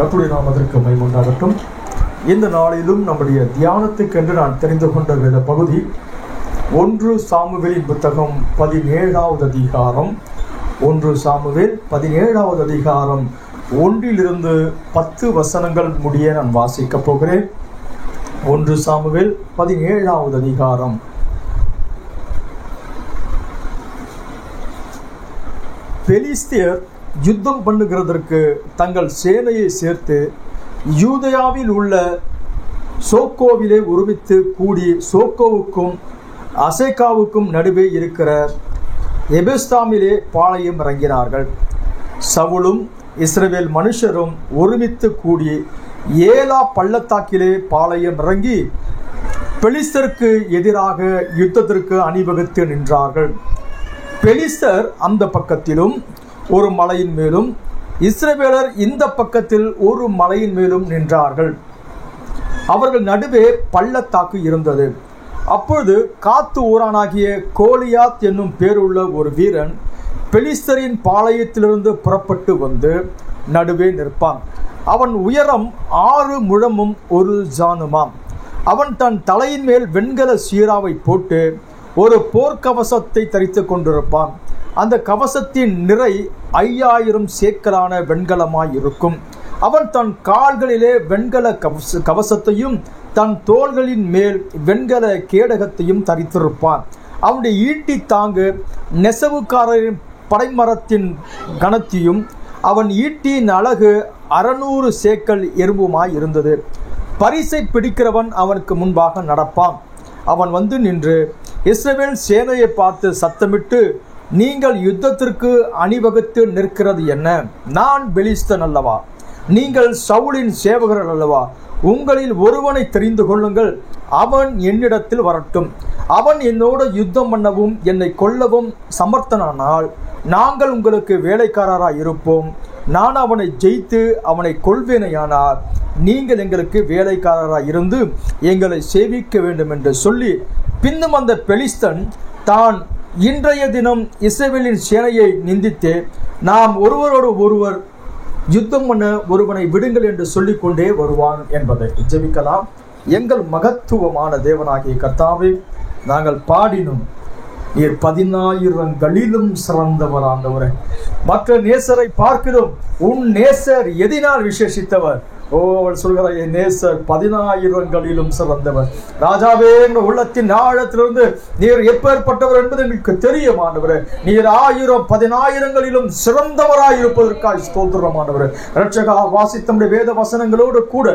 கர்த்தருடைய நாமத்திற்கு மகிமை உண்டாகட்டும். இந்த நாளிலும் நம்முடைய தியானத்துக்கென்று நான் தெரிந்து கொண்ட வேத பகுதி 1 சாமுவேலின் புத்தகம் 17வது அதிகாரம். 1 சாமுவேல் 17வது அதிகாரம் 1 10 வசனங்கள் முடிய நான் வாசிக்கப் போகிறேன். 1 சாமுவேல் 17வது அதிகாரம். பெலிஸ்தியர் யுத்தம் பண்ணுகிறதற்கு தங்கள் சேனையை சேர்த்து யூதேயாவில் உள்ள சோக்கோவிலே ஒருமித்து கூடி சோக்கோவுக்கும் அசேக்காவுக்கும் நடுவே இருக்கிற எபெஸ்தாமிலே பாளையம் இறங்கினார்கள். சவுலும் இஸ்ரவேல் மனுஷரும் ஒருமித்து கூடி ஏலா பள்ளத்தாக்கிலே பாளையம் இறங்கி பெலிஸ்தருக்கு எதிராக யுத்தத்திற்கு அணிவகுத்து நின்றார்கள். பெலிஸ்தர் அந்த பக்கத்திலும் ஒரு மலையின் மேலும், இஸ்ரவேலர் இந்த பக்கத்தில் ஒரு மலையின் மேலும் நின்றார்கள். அவர்கள் நடுவே பள்ளத்தாக்கு இருந்தது. அப்பொழுது காத்து ஊரானாகிய கோலியாத் என்னும் பேருள்ள ஒரு வீரன் பெலிஸ்தரின் பாளையத்திலிருந்து புறப்பட்டு வந்து நடுவே நிற்பான். அவன் உயரம் 6 முழமும் 1 ஜானுமாம். அவன் தன் தலையின் மேல் வெண்கல சீராவை போட்டு ஒரு போர்க்கவசத்தை தரித்து கொண்டிருப்பான். அந்த கவசத்தின் நிறை 5000 சேக்கலான வெண்கலமாய் இருக்கும். அவன் தன் கால்களிலே வெண்கல கவசத்தையும் தன் தோள்களின் மேல் வெண்கல கேடகத்தையும் தரித்திருப்பான். அவனுடைய ஈட்டி தாங்கு நெசவுக்காரரின் படைமரத்தின் கனத்தையும் அவன் ஈட்டியின் அழகு 600 சேக்கல் எறும்புமாய் இருந்தது. பரிசை பிடிக்கிறவன் அவனுக்கு முன்பாக நடப்பான். அவன் வந்து நின்று இஸ்ரவேல் சேனையை பார்த்து சத்தமிட்டு, நீங்கள் யுத்தத்திற்கு அணிவகுத்து நிற்கிறது என்ன? நான் பெலிஸ்தன் அல்லவா? நீங்கள் சவுலின் சேவகர்கள் அல்லவா? உங்களில் ஒருவனை தெரிந்து கொள்ளுங்கள், அவன் என்னிடத்தில் வரட்டும். அவன் என்னோடு யுத்தம் பண்ணவும் என்னை கொல்லவும் சமர்த்தனானால் நாங்கள் உங்களுக்கு வேலைக்காரராய் இருப்போம். நான் அவனை ஜெயித்து அவனை கொள்வேனையானால் நீங்கள் எங்களுக்கு வேலைக்காரராய் இருந்து எங்களை சேவிக்க வேண்டும் என்று சொல்லி, பின்னும் அந்த பெலிஸ்தன் தான் இன்றைய தினம் இஸ்ரவேலின் சேனையை நிந்தித்து, நாம் ஒருவரோடு ஒருவர் யுத்தம் பண்ண ஒருவனை விடுங்கள் என்று சொல்லிக்கொண்டே வருவான் என்பதை ஜெபிக்கலாம். எங்கள் மகத்துவமான தேவனாகிய கர்த்தாவே, நாங்கள் பாடினோம் நீர் 10000ங்களிலும் சிறந்தவர் ஆண்டவரே. மற்ற நேசரை பார்க்கிறோம், உன் நேசர் எதினால் விசேஷித்தவர்? அவள் சொல்கிறார், என் நேசர் 10000ங்களிலும் சிறந்தவர். ராஜாவே, எங்கள் உள்ளத்தின் ஆழத்திலிருந்து நீர் எப்பேற்பட்டவர் என்பது எங்களுக்கு தெரியும் ஆண்டவரே. நீர் 1000 10000ங்களிலும் சிறந்தவராய் இருப்பதற்காக ஸ்தோத்திரம் ஆண்டவரே. இரட்சகா, வாசித்த வேத வசனங்களோடு கூட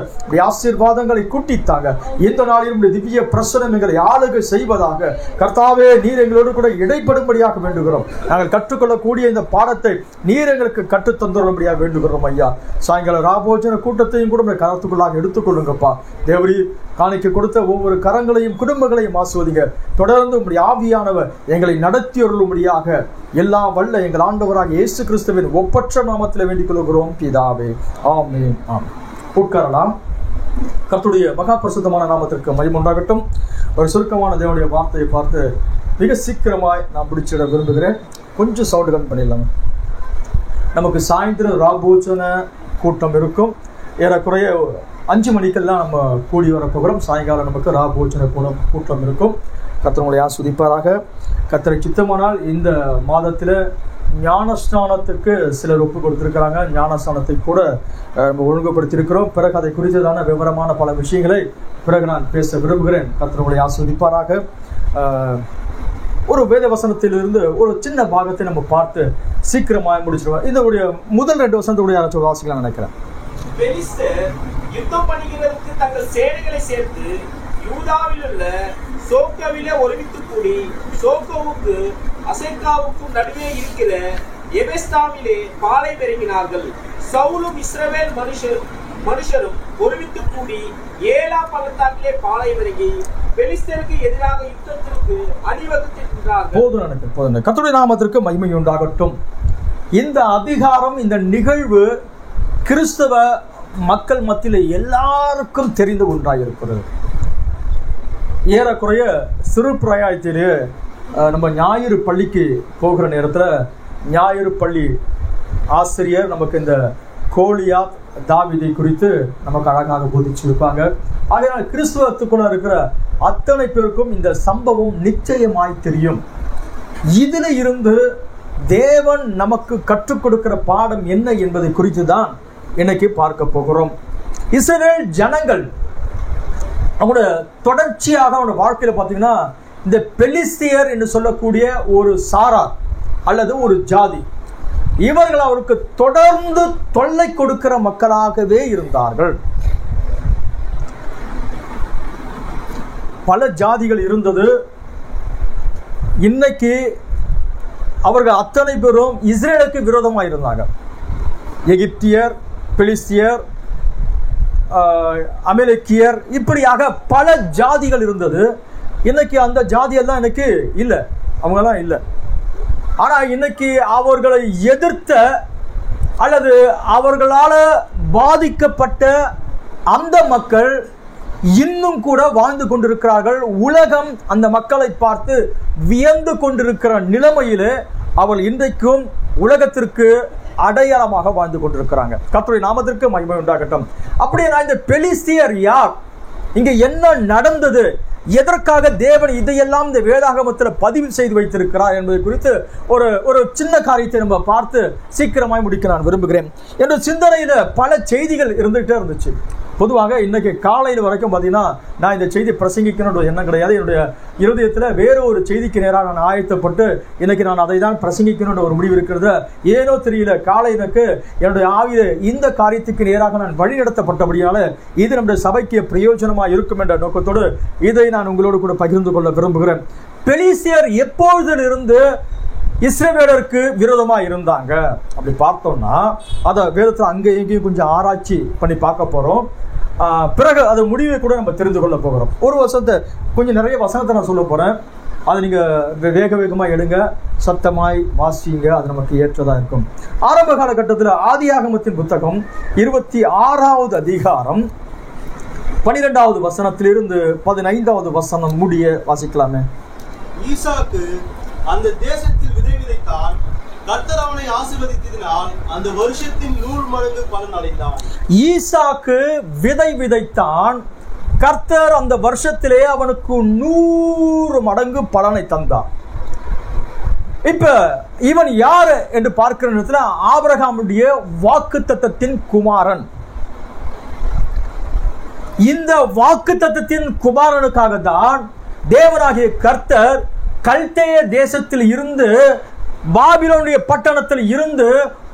ஆசீர்வாதங்களை கூட்டித்தாங்க. இந்த நாளிலும் திவ்ய பிரசனம் எங்களை ஆளுகை செய்வதாக கர்த்தாவே, நீர் எங்களோடு கூட இடைப்படும்படியாக வேண்டுகிறோம். நாங்கள் கற்றுக்கொள்ளக்கூடிய இந்த பாடத்தை நீர் எங்களுக்கு கற்றுத்தந்துள்ளபடியாக வேண்டுகிறோம் ஐயா. சாயங்கால ராபோஜன கூட்டத்தையும் கூட கரத்துக்குள்ளாக எடுத்துக்கொள்ளுங்கப்பா. தேவரி, காணிக்க கொடுத்த ஒவ்வொரு கரங்களையும் குடும்பங்களையும் ஆசுவதிங்க. தொடர்ந்து உம்முடைய ஆவியானவர் எங்களை நடத்தியருளும்படியாக எல்லா வல்ல எங்கள் ஆண்டவராக இயேசு கிறிஸ்துவின் ஒப்பற்ற நாமத்தில் வேண்டிக் கொள்கிறோம் பிதாவே. ஆமென். ஆமென். உட்காரலாம். கர்த்தருடைய மகா பரிசுத்தமான நாமத்திற்கு மகிமை உண்டாகட்டும். ஒரு சுருக்கமான தேவனுடைய வார்த்தையை பார்த்து மிக சீக்கிரமாய் நான் முடிச்சிட விரும்புகிறேன். கொஞ்சம் சவுண்ட் கம்மி பண்ணிடலாம். நமக்கு சாயந்தரம் ராபோஜன கூட்டம் இருக்கும். ஏறக்குறைய 5 மணிக்கெல்லாம் நம்ம கூடி வரப்போகிறோம். சாயங்காலம் நமக்கு ராபோஜன கூட்டம் இருக்கும். கர்த்தருடைய ஆசீர்வதிப்பாராக. கர்த்தரை சித்தமானால் இந்த மாதத்தில் ஞானஸ்நானத்துக்கு சிலர் ஒப்பு கொடுத்திருக்கிறாங்க. ஞானஸ்நானத்தை கூட நம்ம ஒழுங்குபடுத்தியிருக்கிறோம். பிறகு அதை குறித்ததான விவரமான பல விஷயங்களை பிறகு நான் பேச விரும்புகிறேன். கர்த்தருடைய ஆசீர்வதிப்பாராக. ஒரு வேத வசனத்திலிருந்து ஒரு சின்ன பாகத்தை நம்ம பார்த்து சீக்கிரமாக முடிச்சிருவோம். இதனுடைய முதல் 2 வசனத்துடைய வாசிக்கலாம் நினைக்கிறேன். பெலிஸ்தர் யுத்தம் பண்ணுகிறதற்கு தங்கள் சேனைகளை சேர்த்து யூதாவில் உள்ள சோக்கோவிலே ஒருமித்து கூடி சோக்கோவுக்கு அசேக்காவுக்கும் நடுவே இருக்கிற எபெஸ்தாமிலே பாளையம் இறங்கினார்கள். சவுலும் இஸ்ரவேல் மனுஷரும் ஒருமித்து கூடி ஏலா பள்ளத்தாக்கிலே பாளையம் இறங்கி பெலிஸ்தருக்கு எதிராக யுத்தத்திற்கு அணிவகுத்து நின்றார்கள். கர்த்தருடைய நாமத்திற்கு மகிமை உண்டாகட்டும். இந்த அதிகாரம், இந்த நிகழ்வு கிறிஸ்தவ மக்கள் மத்தியில் எல்லாருக்கும் தெரிந்து ஒன்றாயிருக்கிறது. ஏறக்குறைய சிறு பிராயத்திலே நம்ம ஞாயிறு பள்ளிக்கு போகிற நேரத்தில் ஞாயிறு பள்ளி ஆசிரியர் நமக்கு இந்த கோலியாத் தாவீதை குறித்து நமக்கு அழகாக போதிச்சிருப்பாங்க. அதனால் கிறிஸ்துவத்துக்குள்ள இருக்கிற அத்தனை பேருக்கும் இந்த சம்பவம் நிச்சயமாய் தெரியும். இதில் இருந்து தேவன் நமக்கு கற்றுக் கொடுக்கிற பாடம் என்ன என்பதை குறித்து தான் இன்னைக்கு பார்க்க போகிறோம். இஸ்ரவேல் ஜனங்கள் அவங்களோட தொடர்ச்சியாக அவனோட வாழ்க்கையில பார்த்தீங்கன்னா இந்த பெலிஸ்தியர் என்று சொல்லக்கூடிய ஒரு சாரார் அல்லது ஒரு ஜாதி, இவர்கள் அவருக்கு தொடர்ந்து தொல்லை கொடுக்கிற மக்களாகவே இருந்தார்கள். பல ஜாதிகள் இருந்தது. இன்னைக்கு அவர்கள் அத்தனை பேரும் இஸ்ரேலுக்கு விரோதமாக இருந்தாங்க. எகிப்தியர், பெலிஸ்தியர், அமெரிக்கியர், இப்படியாக பல ஜாதிகள் இருந்தது. இன்னைக்கு அந்த ஜாதியெல்லாம் இன்னைக்கு இல்லை, அவங்கெல்லாம் இல்லை. ஆனால் இன்னைக்கு அவர்களை எதிர்த்த அல்லது அவர்களால் பாதிக்கப்பட்ட அந்த மக்கள் இன்னும் கூட வாழ்ந்து கொண்டிருக்கிறார்கள். உலகம் அந்த மக்களை பார்த்து வியந்து கொண்டிருக்கிற நிலைமையிலே அவள் இன்றைக்கும் உலகத்திற்கு அடையாளமாக வாழ்ந்து கொண்டிருக்கிறாங்க. கர்த்தருடைய நாமத்திற்கு மகிமை உண்டாகட்டும். அப்படியே இந்த பெலிஸ்தியர் யார், இங்க என்ன நடந்தது, எதற்காக தேவன் இதையெல்லாம் இந்த வேதாகமத்தில் பதிவு செய்து வைத்திருக்கிறார் என்பதை குறித்து ஒரு சின்ன காரியத்தை நம்ம பார்த்து சீக்கிரமாய் முடிக்க நான் விரும்புகிறேன். என்ற சிந்தனையில பல செய்திகள் இருந்துகிட்டே இருந்துச்சு. பொதுவாக இன்னைக்கு காலையில் வரைக்கும் பார்த்தீங்கன்னா நான் இந்த செய்தி பிரசங்கிக்கணுன்ற எண்ணம் கிடையாது. என்னுடைய இருதயத்தில் வேறு ஒரு செய்திக்கு நேராக நான் ஆயத்தப்பட்டு இன்னைக்கு நான் அதை தான் பிரசங்கிக்கணுன்ற ஒரு முடிவு இருக்கிறது. ஏனோ தெரியல, காலை எனக்கு என்னுடைய ஆவியில இந்த காரியத்துக்கு நேராக நான் வழிநடத்தப்பட்டபடியால் இது நம்முடைய சபைக்கு பிரயோஜனமாக இருக்கும் என்ற நோக்கத்தோடு இதை நான் உங்களோடு கூட பகிர்ந்து கொள்ள விரும்புகிறேன். பெலிஸ்தியர் எப்பொழுதிலிருந்து இஸ்ரவேலருக்கு விரோதமாக இருந்தாங்க அப்படி பார்த்தோம்னா அதை வேதத்தில் அங்கே எங்கேயும் கொஞ்சம் ஆராய்ச்சி பண்ணி பார்க்க போகிறோம். பிறகு அது முடிவை கூட நம்ம தெரிந்து கொள்ள போகிறோம். ஒரு வருஷத்தை கொஞ்சம் நிறைய வசனத்தை நான் சொல்ல போகிறேன். அதை நீங்கள் வேக வேகமாக எடுங்க, சத்தமாய் வாசிங்க, அது நமக்கு ஏற்றதாக இருக்கும். ஆரம்ப காலகட்டத்தில் ஆதியாகமத்தின் புத்தகம் 26வது அதிகாரம் 12வது வசனத்திலிருந்து 15வது வசனம் முடிய வாசிக்கலாமே. ஈசாக்கு அந்த தேசத்தில் விதை விதைத்தான். கர்த்தர் அவனை ஆசீர்வதித்ததினால் அந்த வருஷத்தின் 100 மடங்கு பலன் அடைந்தான். ஈசாக்கு விதை விதைத்தான். கர்த்தர் அந்த வருஷத்திலே அவனுக்கு 100 மடங்கு பலனை தந்தார். இப்ப இவன் யாரு என்று பார்க்கிற நேரத்தில் ஆபிரகாமுடைய வாக்குத்தத்தத்தின் குமாரன். இந்த வாக்குத்தத்தத்தின் குமாரனுக்காக தான் தேவனாகிய கர்த்தர் கல்தேய தேசத்தில் இருந்து பாபிலோனுடைய பட்டணத்தில் இருந்து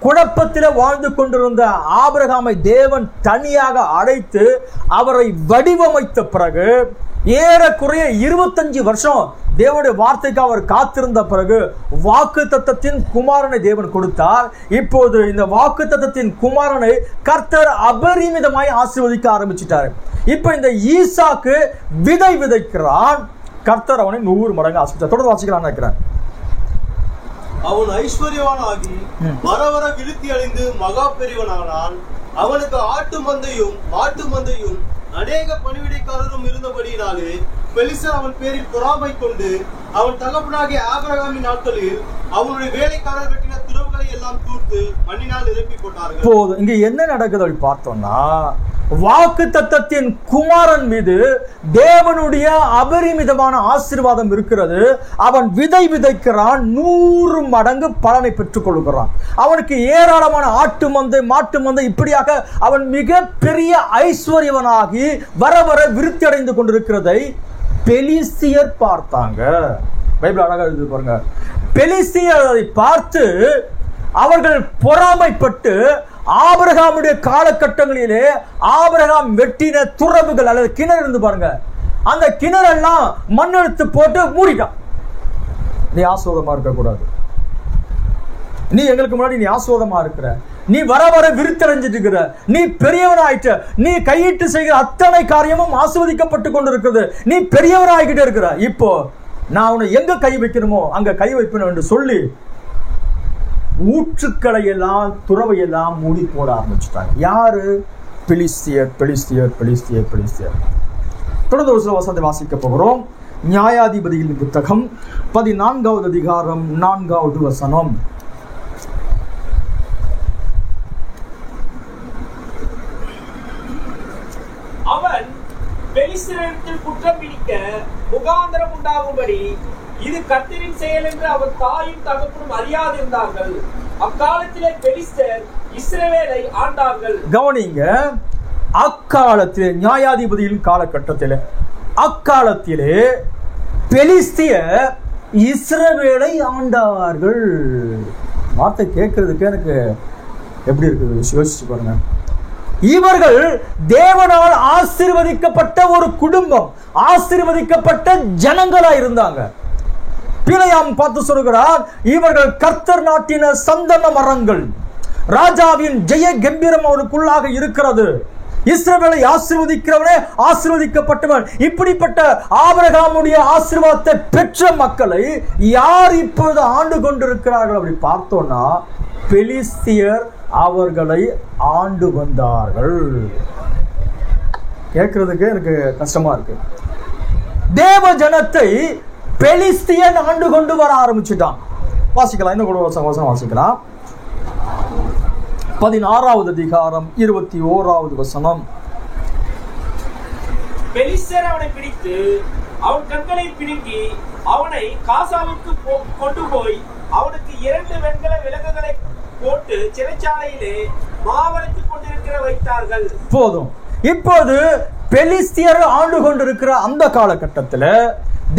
குழப்பத்தில் வாழ்ந்து கொண்டிருந்த ஆபிரகாமை தேவன் தனியாக அழைத்து அவரை வடிவமைத்த பிறகு ஏறக்குறைய 25 வருஷம் தேவனுடைய வார்த்தைக்கு அவர் காத்திருந்த பிறகு வாக்குத்தத்தத்தின் குமாரனை தேவன் கொடுத்தார். இப்போது இந்த வாக்குத்தத்தத்தின் குமாரனை கர்த்தர் அபரிமிதமாய் ஆசீர்வதிக்க ஆரம்பிச்சிட்டாரு. இப்ப இந்த ஈசாக்கு விதை விதைக்கிறான். கர்த்தர் அவனை 100 மடங்கு ஆசீர்வதித்தார். தொடர்ந்து வாசிக்கலாம்னு நினைக்கிறேன். அவன் ஐஸ்வர்யவானாகி வர வர விருத்தி அடைந்து மகா பெரியவனானான். அவனுக்கு ஆட்டு மந்தையும் மாட்டு மந்தையும் அநேக பணிவிடைக்காரரும் இருந்தபடியினாலே பெலிஸ்தர் அவன் பேரில் பொறாமை கொண்டு அவன் தகப்பனாகிய ஆபிரகாமின் நாட்களில் அவனுடைய வேலைக்காரர் வெட்டின துறவுகளை எல்லாம் தூர்த்து மண்ணினால் நிரப்பி போட்டார்கள். இப்போது இங்க என்ன நடக்குது அப்படி பார்த்தோம்னா, வாக்குத்தத்தத்தின் குமாரன் மீது தேவனுடைய அபரிமிதமான ஆசீர்வாதம் இருக்கிறது. அவன் விதை விதைக்கிறான், 100 மடங்கு பலனை பெற்றுக் கொள்கிறான். அவனுக்கு ஏராளமான ஆட்டு மந்தை மாட்டு மந்தை, இப்படியாக அவன் மிக பெரிய ஐஸ்வர்யவனாகி வர வர விருத்தி அடைந்து கொண்டிருக்கிறதை பெலிஸ்தியர் பார்த்தாங்க. பைபிள் அழகா எழுதி பாருங்க. பெலிஸ்தியர் அதை பார்த்து அவர்கள் பொறாமைப்பட்டு ஆபிரகாமுடைய காலகட்டங்களிலே ஆபிரகாம் வெட்டின துறவுகள் அல்லது கிணறு இருந்து பாருங்க, அந்த கிணறெல்லாம் மண் எடுத்து போட்டு மூடிட்டான். நீ ஆசீர்வாதமா இருக்க கூடாது, நீ எங்களுக்கு முன்னாடி நீ ஆசீர்வாதமா இருக்கிற, நீ வர வர விருத்தடைஞ்சிட்டு இருக்கிற, நீ பெரியவனாயிட்ட, நீ கையிட்டு செய்கிற அத்தனை காரியமும் ஆசீர்வதிக்கப்பட்டு கொண்டிருக்கிறது, நீ பெரியவராகிட்டே இருக்கிற. இப்போ நான் உன்னை எங்க கை வைக்கணுமோ அங்க கை வைப்பேன் என்று சொல்லி ஊற்றுக்களை எல்லாம் துறவையெல்லாம் மூடி போட ஆரம்பிச்சுட்டாங்க. யாரு? பெலிஸ்தியர், பெலிஸ்தியர், பெலிஸ்தியர், பெலிஸ்தியர். தொடர்ந்து ஒரு சில வசனத்தை வாசிக்க போகிறோம். நியாயாதிபதிகளின் புத்தகம் 14வது அதிகாரம் 4வது வசனம். பெலிஸ்தரிடத்தில் குற்றம் பிடிக்க முகாந்திரம் உண்டாகும்படி இது கர்த்தரின் செயல் என்று அவர் தாயும் தகப்பனும் அறியாதிருந்தார்கள். அக்காலத்திலே பெலிஸ்தர் இஸ்ரவேலை ஆண்டார்கள். கவனிங்க, அக்காலத்திலே நியாயாதிபதியின் காலகட்டத்திலே அக்காலத்திலே பெலிஸ்தியர் இஸ்ரவேலை ஆண்டார்கள். வார்த்தை கேட்கறதுக்கு எனக்கு எப்படி இருக்குது யோசிச்சு பாருங்க. இவர்கள் தேவனால் ஆசீர்வதிக்கப்பட்ட ஒரு குடும்பம், ஆசீர்வதிக்கப்பட்ட ஜனங்களா இருந்தாங்க. பிழையாம் பார்த்து சொல்கிறார், இவர்கள் கர்த்தர் நாட்டின சந்தன மரங்கள், ராஜாவின் ஜெய கம்பீரம் அவனுக்குள்ளாக இருக்கிறது. இஸ்ரவேலை ஆசீர்வதிக்கிறவனே ஆசீர்வதிக்கப்பட்டவன். இப்படிப்பட்ட ஆபிரகாமுடைய ஆசீர்வாதத்தை பெற்ற மக்களை யார் இப்பொழுது ஆண்டு கொண்டிருக்கிறார்கள் அப்படி பார்த்தோம்னா பெலிஸ்தியர் அவர்களை ஆண்டு வந்தார்கள். கேட்கறதுக்கு எனக்கு கஷ்டமா இருக்கு. தேவ ஜனத்தை பெலிஸ்தியன் ஆண்டு கொண்டு வர ஆரம்பிச்சுட்டான். வாசிக்கலாம், இன்னும் கூட வசனம் வாசிக்கலாம். 16வது அதிகாரம் 21வது வசனம். பெலிஸ்தர் அவனை பிடித்து அவன் கண்களை பிடுங்கி அவனை காசாவுக்கு கொண்டு போய் அவனுக்கு 2 வெண்கல விலங்குகளை போட்டு சிறைச்சாலையிலே மாவரைத்துக் கொண்டிருக்கிற வைத்தார்கள். போதும். இப்போது பெலிஸ்தியர் ஆண்டு கொண்டிருக்கிற அந்த காலகட்டத்தில்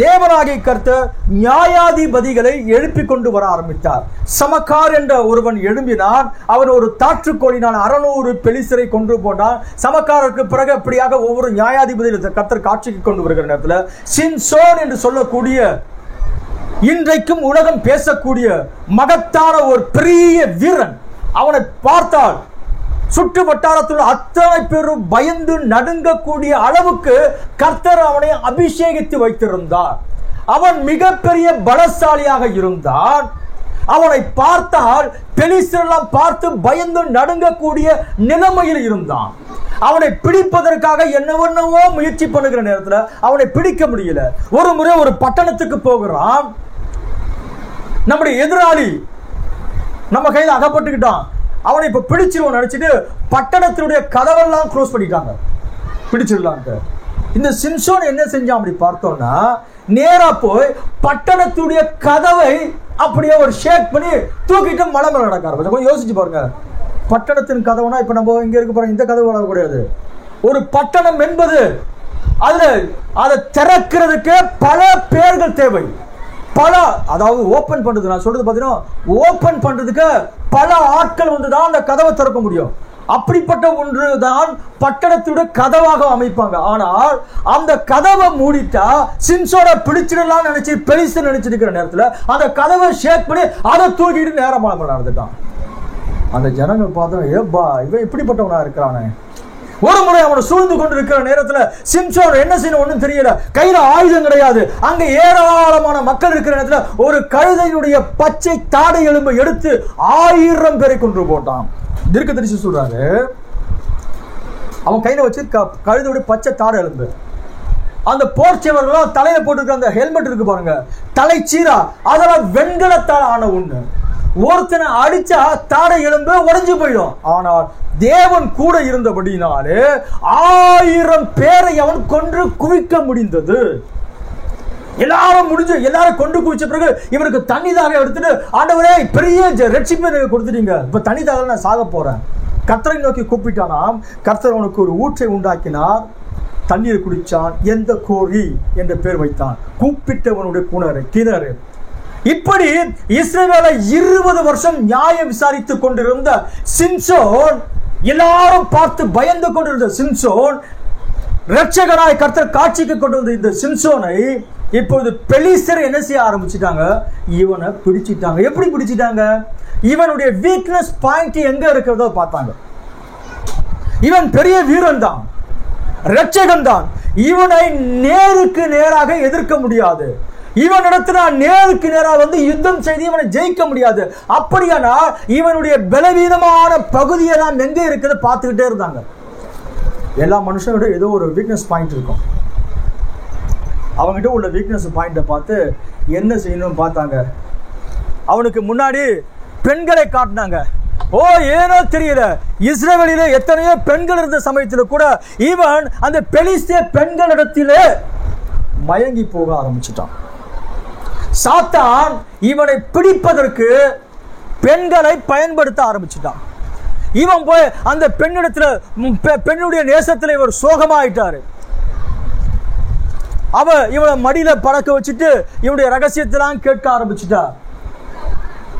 தேவனாகிய கர்த்தர் நியாயாதிபதிகளை எழுப்பி கொண்டு வர ஆரம்பித்தார். சமக்கார் என்ற ஒருவன் எழும்பினான். அவன் ஒரு தாற்றுக்கோளினால் 600 பெலிஸ்தரை கொண்டு போனான். சமக்காருக்கு பிறகு அப்படியாக ஒவ்வொரு நியாயாதிபதிகளை கர்த்தர் காட்சிக்கு கொண்டு வருகிற நேரத்தில் சிம்சோன் என்று சொல்லக்கூடிய, இன்றைக்கும் உலகம் பேசக்கூடிய மகத்தான ஒரு பெரிய வீரன், அவனை பார்த்தால் சுற்று வட்டாரத்தில் அத்தனை பேரும் பயந்து நடுங்கக்கூடிய அளவுக்கு கர்த்தர் அவனை அபிஷேகித்து வைத்திருந்தார். அவன் மிகப்பெரிய பலசாலியாக இருந்தான். அவனை பார்த்தால் பெலிஸ்தரெல்லாம் பார்த்து பயந்து நடுங்கக்கூடிய நிலைமையில் இருந்தான். அவனை பிடிப்பதற்காக என்னவென்னவோ முயற்சி பண்ணுகிற நேரத்தில் அவனை பிடிக்க முடியல. ஒரு முறை ஒரு பட்டணத்துக்கு போகிறான். நம்முடைய எதிராளி நம்ம கையில் அகப்பட்டுக்கிட்டான். அவனை இப்ப பிடிச்சிருவோம் நினைச்சிட்டு பட்டணத்தினுடைய கதவெல்லாம் க்ளோஸ் பண்ணிட்டாங்க, பிடிச்சிடலான்ட்டு. இந்த சிம்சோன் என்ன செஞ்சான் அப்படி பார்த்தோம்னா, நேரா போய் பட்டணத்துடைய கதவை அப்படியே ஒரு ஷேக் பண்ணி தூக்கிட்டு மலை மேல நடக்காரு. கொஞ்சம் யோசிச்சு பாருங்க. பட்டணத்தின் கதவுனா இப்ப நம்ம இங்க இருக்க போறோம், இந்த கதவு வளரக்கூடாது. ஒரு பட்டணம் என்பது அதுல அதை திறக்கிறதுக்கு பல பேர்கள் தேவை. அதாவது ஓபன் பண்றது, நான் சொல்றது பாத்தீங்கன்னா ஓபன் பண்றதுக்கு பல ஆட்கள் வந்துதான் அந்த கதவை திறக்க முடியும். அப்படிப்பட்ட ஒன்று தான் பட்டணத்துடைய கதவாக அமைப்பாங்க. ஆனால் அந்த கதவை மூடிட்டா சிம்சோனை பிடிச்சிடலாம் நினைச்சு பெலிஸ்தர் நினைச்சிருக்கிற நேரத்தில் அந்த கதவை ஷேக் பண்ணி அதை தூக்கிட்டு நேரமாக நடந்துட்டான். அந்த ஜனங்கள் பார்த்தோம், ஏப்பா இவன் இப்படிப்பட்டவனா இருக்கிறானே. ஒரு முறை அவனை சூழ்ந்து கொண்டிருக்கிற நேரத்தில் சிம்சோன் என்ன செய்யணும் ஒன்றும் தெரியல. கையில ஆயுதம் கிடையாது. அங்க ஏராளமான மக்கள் இருக்கிற நேரத்தில் ஒரு கழுதையினுடைய பச்சை தாடை எலும்பை எடுத்து 1000 பேரை கொன்று போட்டான். தீர்க்கதரிசி சொல்றாரு, அவன் கையில வச்சு கழுதையுடைய பச்சை தாடை எலும்பு, அந்த போர்ச்சவர்களும் தலையில போட்டுருக்க அந்த ஹெல்மெட் இருக்கு பாருங்க, தலைச்சீரா, அதெல்லாம் வெண்கலத்தால் ஆன ஒண்ணு. ஒருத்தனை அடிச்சா தாடை எலும்பு உடைஞ்சு போயிடும். ஆனால் தேவன் கூட இருந்தபடினாலே 1000 பேரை அவன் கொன்று குவிக்க முடிந்தது. எல்லாரும் கொண்டு குவிச்ச பிறகு இவருக்கு தண்ணி தாக எடுத்துட்டு, ஆண்டவரே பெரிய ரட்சிப்பை கொடுத்துட்டீங்க, இப்ப தண்ணி தாக நான் சாக போறேன். கர்த்தரை நோக்கி கூப்பிட்டானாம். கர்த்தர் அவனுக்கு ஒரு ஊற்றை உண்டாக்கினார். தண்ணீர் குடிச்சான். எந்த கோரி என்ற பேர் வைத்தான். கூப்பிட்டவனுடைய கிணறு. இப்படி இஸ்ரவேலை 20 வருஷம் நியாயம் விசாரித்துக் கொண்டிருந்த சிம்சோன், எல்லாரும் பார்த்து பயந்து கொண்டிருந்த சிம்சோன், இரட்சகனாய் கர்த்தர் காட்சிக்கு கொண்டு வந்த இந்த சிம்சோனை இப்போது பெலிஸ்தர் என்ன செய்ய ஆரம்பிச்சுட்டாங்க, இவனை பிடிச்சிட்டாங்க. எப்படி பிடிச்சிட்டாங்க? இவனுடைய வீக்னஸ் பாயிண்ட் எங்க இருக்கிறதோ பார்த்தாங்க. இவன் பெரிய வீரன் தான், இரட்சகன் தான். இவனை நேருக்கு நேராக எதிர்க்க முடியாது. இவனிடத்துல நேருக்கு நேராக வந்து யுத்தம் செய்து இவனை ஜெயிக்க முடியாது. அப்படியானா இவனுடைய பலவீனமான பகுதியை நாம் எங்க இருக்குது பார்த்துக்கிட்டே இருந்தாங்க. எல்லா மனுஷனோட ஏதோ ஒரு வீக்னஸ் பாயிண்ட் இருக்கும். அவங்ககிட்ட உள்ள வீக்னஸ் பாயிண்ட்டை பார்த்து என்ன செய்யணும்னு பார்த்தாங்க. அவனுக்கு முன்னாடி பெண்களை காட்டினாங்க. ஓ ஏனோ தெரியல, இஸ்ரவேலிலே எத்தனையோ பெண்கள் இருந்த சமயத்தில் கூட இவன் அந்த பெலிஸ்திய பெண்களிடத்திலே மயங்கி போக ஆரம்பிச்சிட்டான். சாத்தான் இவனை பிடிப்பதற்கு பெண்களை பயன்படுத்த ஆரம்பிச்சிட்டான். இவன் போய் அந்த பெண்ணிடத்துல, பெண்ணுடைய நேசத்துல இவர் சோகமாயிட்டாரு. அவ இவனை மடியில பறக்க வச்சுட்டு இவனுடைய ரகசியத்தெல்லாம் கேட்க ஆரம்பிச்சுட்டா.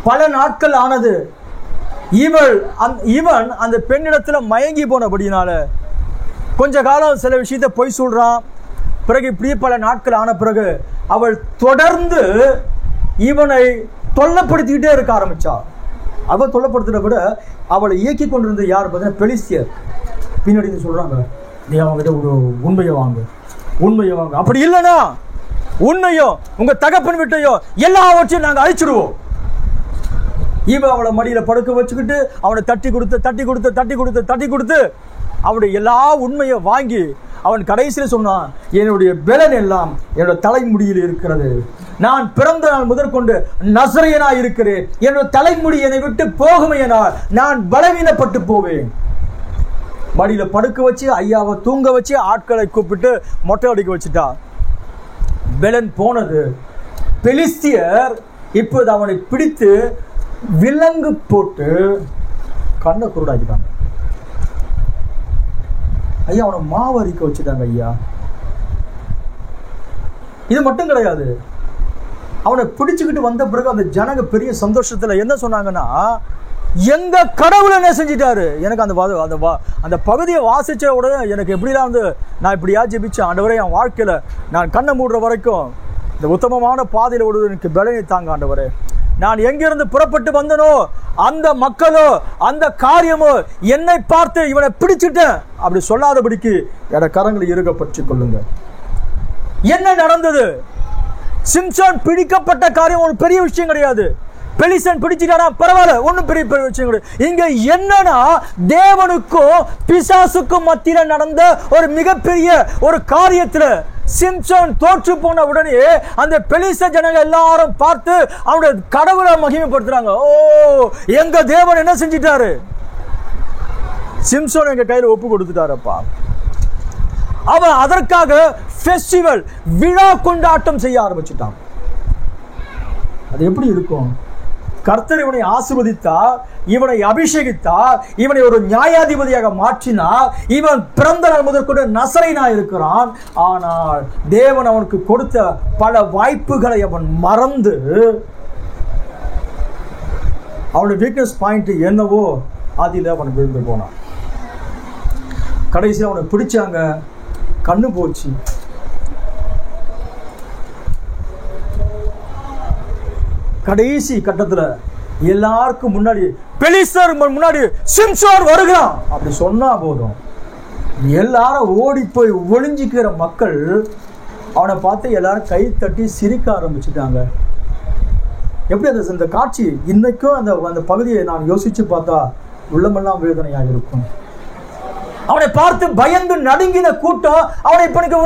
பல நாட்கள் ஆனது. இவன் அந்த பெண்ணிடத்துல மயங்கி போனபடினால கொஞ்ச காலம் சில விஷயத்தை பொய் சொல்றான். பிறகு இப்படி பல நாட்கள் ஆன பிறகு அவள் தொடர்ந்து இவனை தொல்லைப்படுத்திக்கிட்டே இருக்க ஆரம்பிச்சா. அவள் தொல்லைப்படுத்தின விட அவளை இயக்கி கொண்டிருந்த யார் பார்த்தீங்கன்னா பெலிஸ்தியர். பின்னாடி சொல்றாங்க, நீ அவங்ககிட்ட ஒரு உண்மையை வாங்க. அப்படி இல்லைன்னா உன்னையோ உங்க தகப்பன் விட்டையோ எல்லாவற்றையும் நாங்கள் அழிச்சிடுவோம். இவன் அவளை மடியில படுக்க வச்சுக்கிட்டு அவனை தட்டி கொடுத்து அவனுடைய எல்லா உண்மையை வாங்கி அவன் கடைசியில் சொன்னான், என்னுடைய பலன் எல்லாம் என்னுடைய தலைமுடியில் இருக்கிறது. நான் பிறந்த நாள் முதற்கொண்டு நசரேயனா இருக்கிறேன். என்னுடைய தலைமுடி என்னை விட்டு போகுமையினால் நான் பலவீனப்பட்டு போவேன். மடியில படுக்க வச்சு ஐயாவை தூங்க வச்சு ஆட்களை கூப்பிட்டு மொட்டை அடிக்க வச்சுட்டா. பெலன் போனது. பெலிஸ்தியர் இப்போது அவனை பிடித்து விலங்கு போட்டு கண்ணை குருடாக்கிட்டாங்க. ஐயா அவனை மாவரிக்க வச்சுட்டாங்க. ஐயா இது மட்டும் கிடையாது, அவனை பிடிச்சுக்கிட்டு வந்த பிறகு அந்த ஜனங்க பெரிய சந்தோஷத்துல என்ன சொன்னாங்கன்னா, எங்க கடவுளை என்ன செஞ்சிட்டாரு. எனக்கு அந்த பகுதியை வாசிச்ச உடனே எனக்கு எப்படிலாம் நான் இப்படியா ஜெபிச்சேன், ஆண்டவரே என் வாழ்க்கையில நான் கண்ணை மூடுற வரைக்கும் இந்த உத்தமமான பாதையில விடுவது எனக்கு பலனை தாங்க ஆண்டவரே. நான் எங்கிருந்து புறப்பட்டு வந்தனோ அந்த மக்களோ அந்த காரியமோ என்னை பார்த்து இவனை பிடிச்சிட்டேன் அப்படி சொல்லாதபடிக்கு என கரங்களை இறுக பற்றிக் கொள்ளுங்க. என்ன நடந்தது? சிம்சோன் பிடிக்கப்பட்ட காரியம் ஒரு பெரிய விஷயம் கிடையாது. பெலிஸ்தன் பிடிச்சிட்டானா பரவாயில்ல, ஒன்றும் பெரிய விஷயம் கிடையாது. இங்க என்னன்னா, தேவனுக்கும் பிசாசுக்கும் மத்தியில நடந்த ஒரு மிகப்பெரிய ஒரு காரியத்துல சிம்சோன் தோற்று போன உடனே அந்த பெலிஸ்த ஜனங்க எல்லாரும் பார்த்து அவனுடைய கடவுளை மகிமைப்படுத்துறாங்க. ஓ, எங்க தேவன் என்ன செஞ்சிட்டாரு, சிம்சோன் எங்க கையில ஒப்பு கொடுத்துட்டாரப்பா. அவன் அதற்காக ஃபெஸ்டிவல் விழா கொண்டாட்டம் செய்ய ஆரம்பிச்சுட்டான். அது எப்படி இருக்கும்? கர்த்தர் இவனை ஆசீர்வதித்தார், இவனை அபிஷேகித்தார், இவனை ஒரு நியாயாதிபதியாக மாற்றினார். இவன் பிறந்த நாள் முதற்கொண்டு நசரேயனா இருக்கிறான். ஆனால் தேவன் அவனுக்கு கொடுத்த பல வாய்ப்புகளை அவன் மறந்து அவனுடைய வீக்னஸ் பாயிண்ட் என்னவோ அதில் அவன் விழுந்து போனான். கடைசியில் அவனை பிடிச்சாங்க, கண்ணு போச்சு. கடைசி கட்டத்துல எல்லாருக்கும் முன்னாடி பெலிஸ்தர் முன்னாடி சிம்சோன் வருகிறான் அப்படி சொன்னா போதும், எல்லாரும் ஓடி போய் ஒளிஞ்சிக்கிற மக்கள் அவனை பார்த்து எல்லாரும் கை தட்டி சிரிக்க ஆரம்பிச்சுட்டாங்க. எப்படி அந்த காட்சி இன்னைக்கும் அந்த பகுதியை நான் யோசிச்சு பார்த்தா உள்ளமெல்லாம் வேதனையாக இருக்கும். அவனை பார்த்து பயந்து நடுங்கின கூட்டம் அவனை இப்ப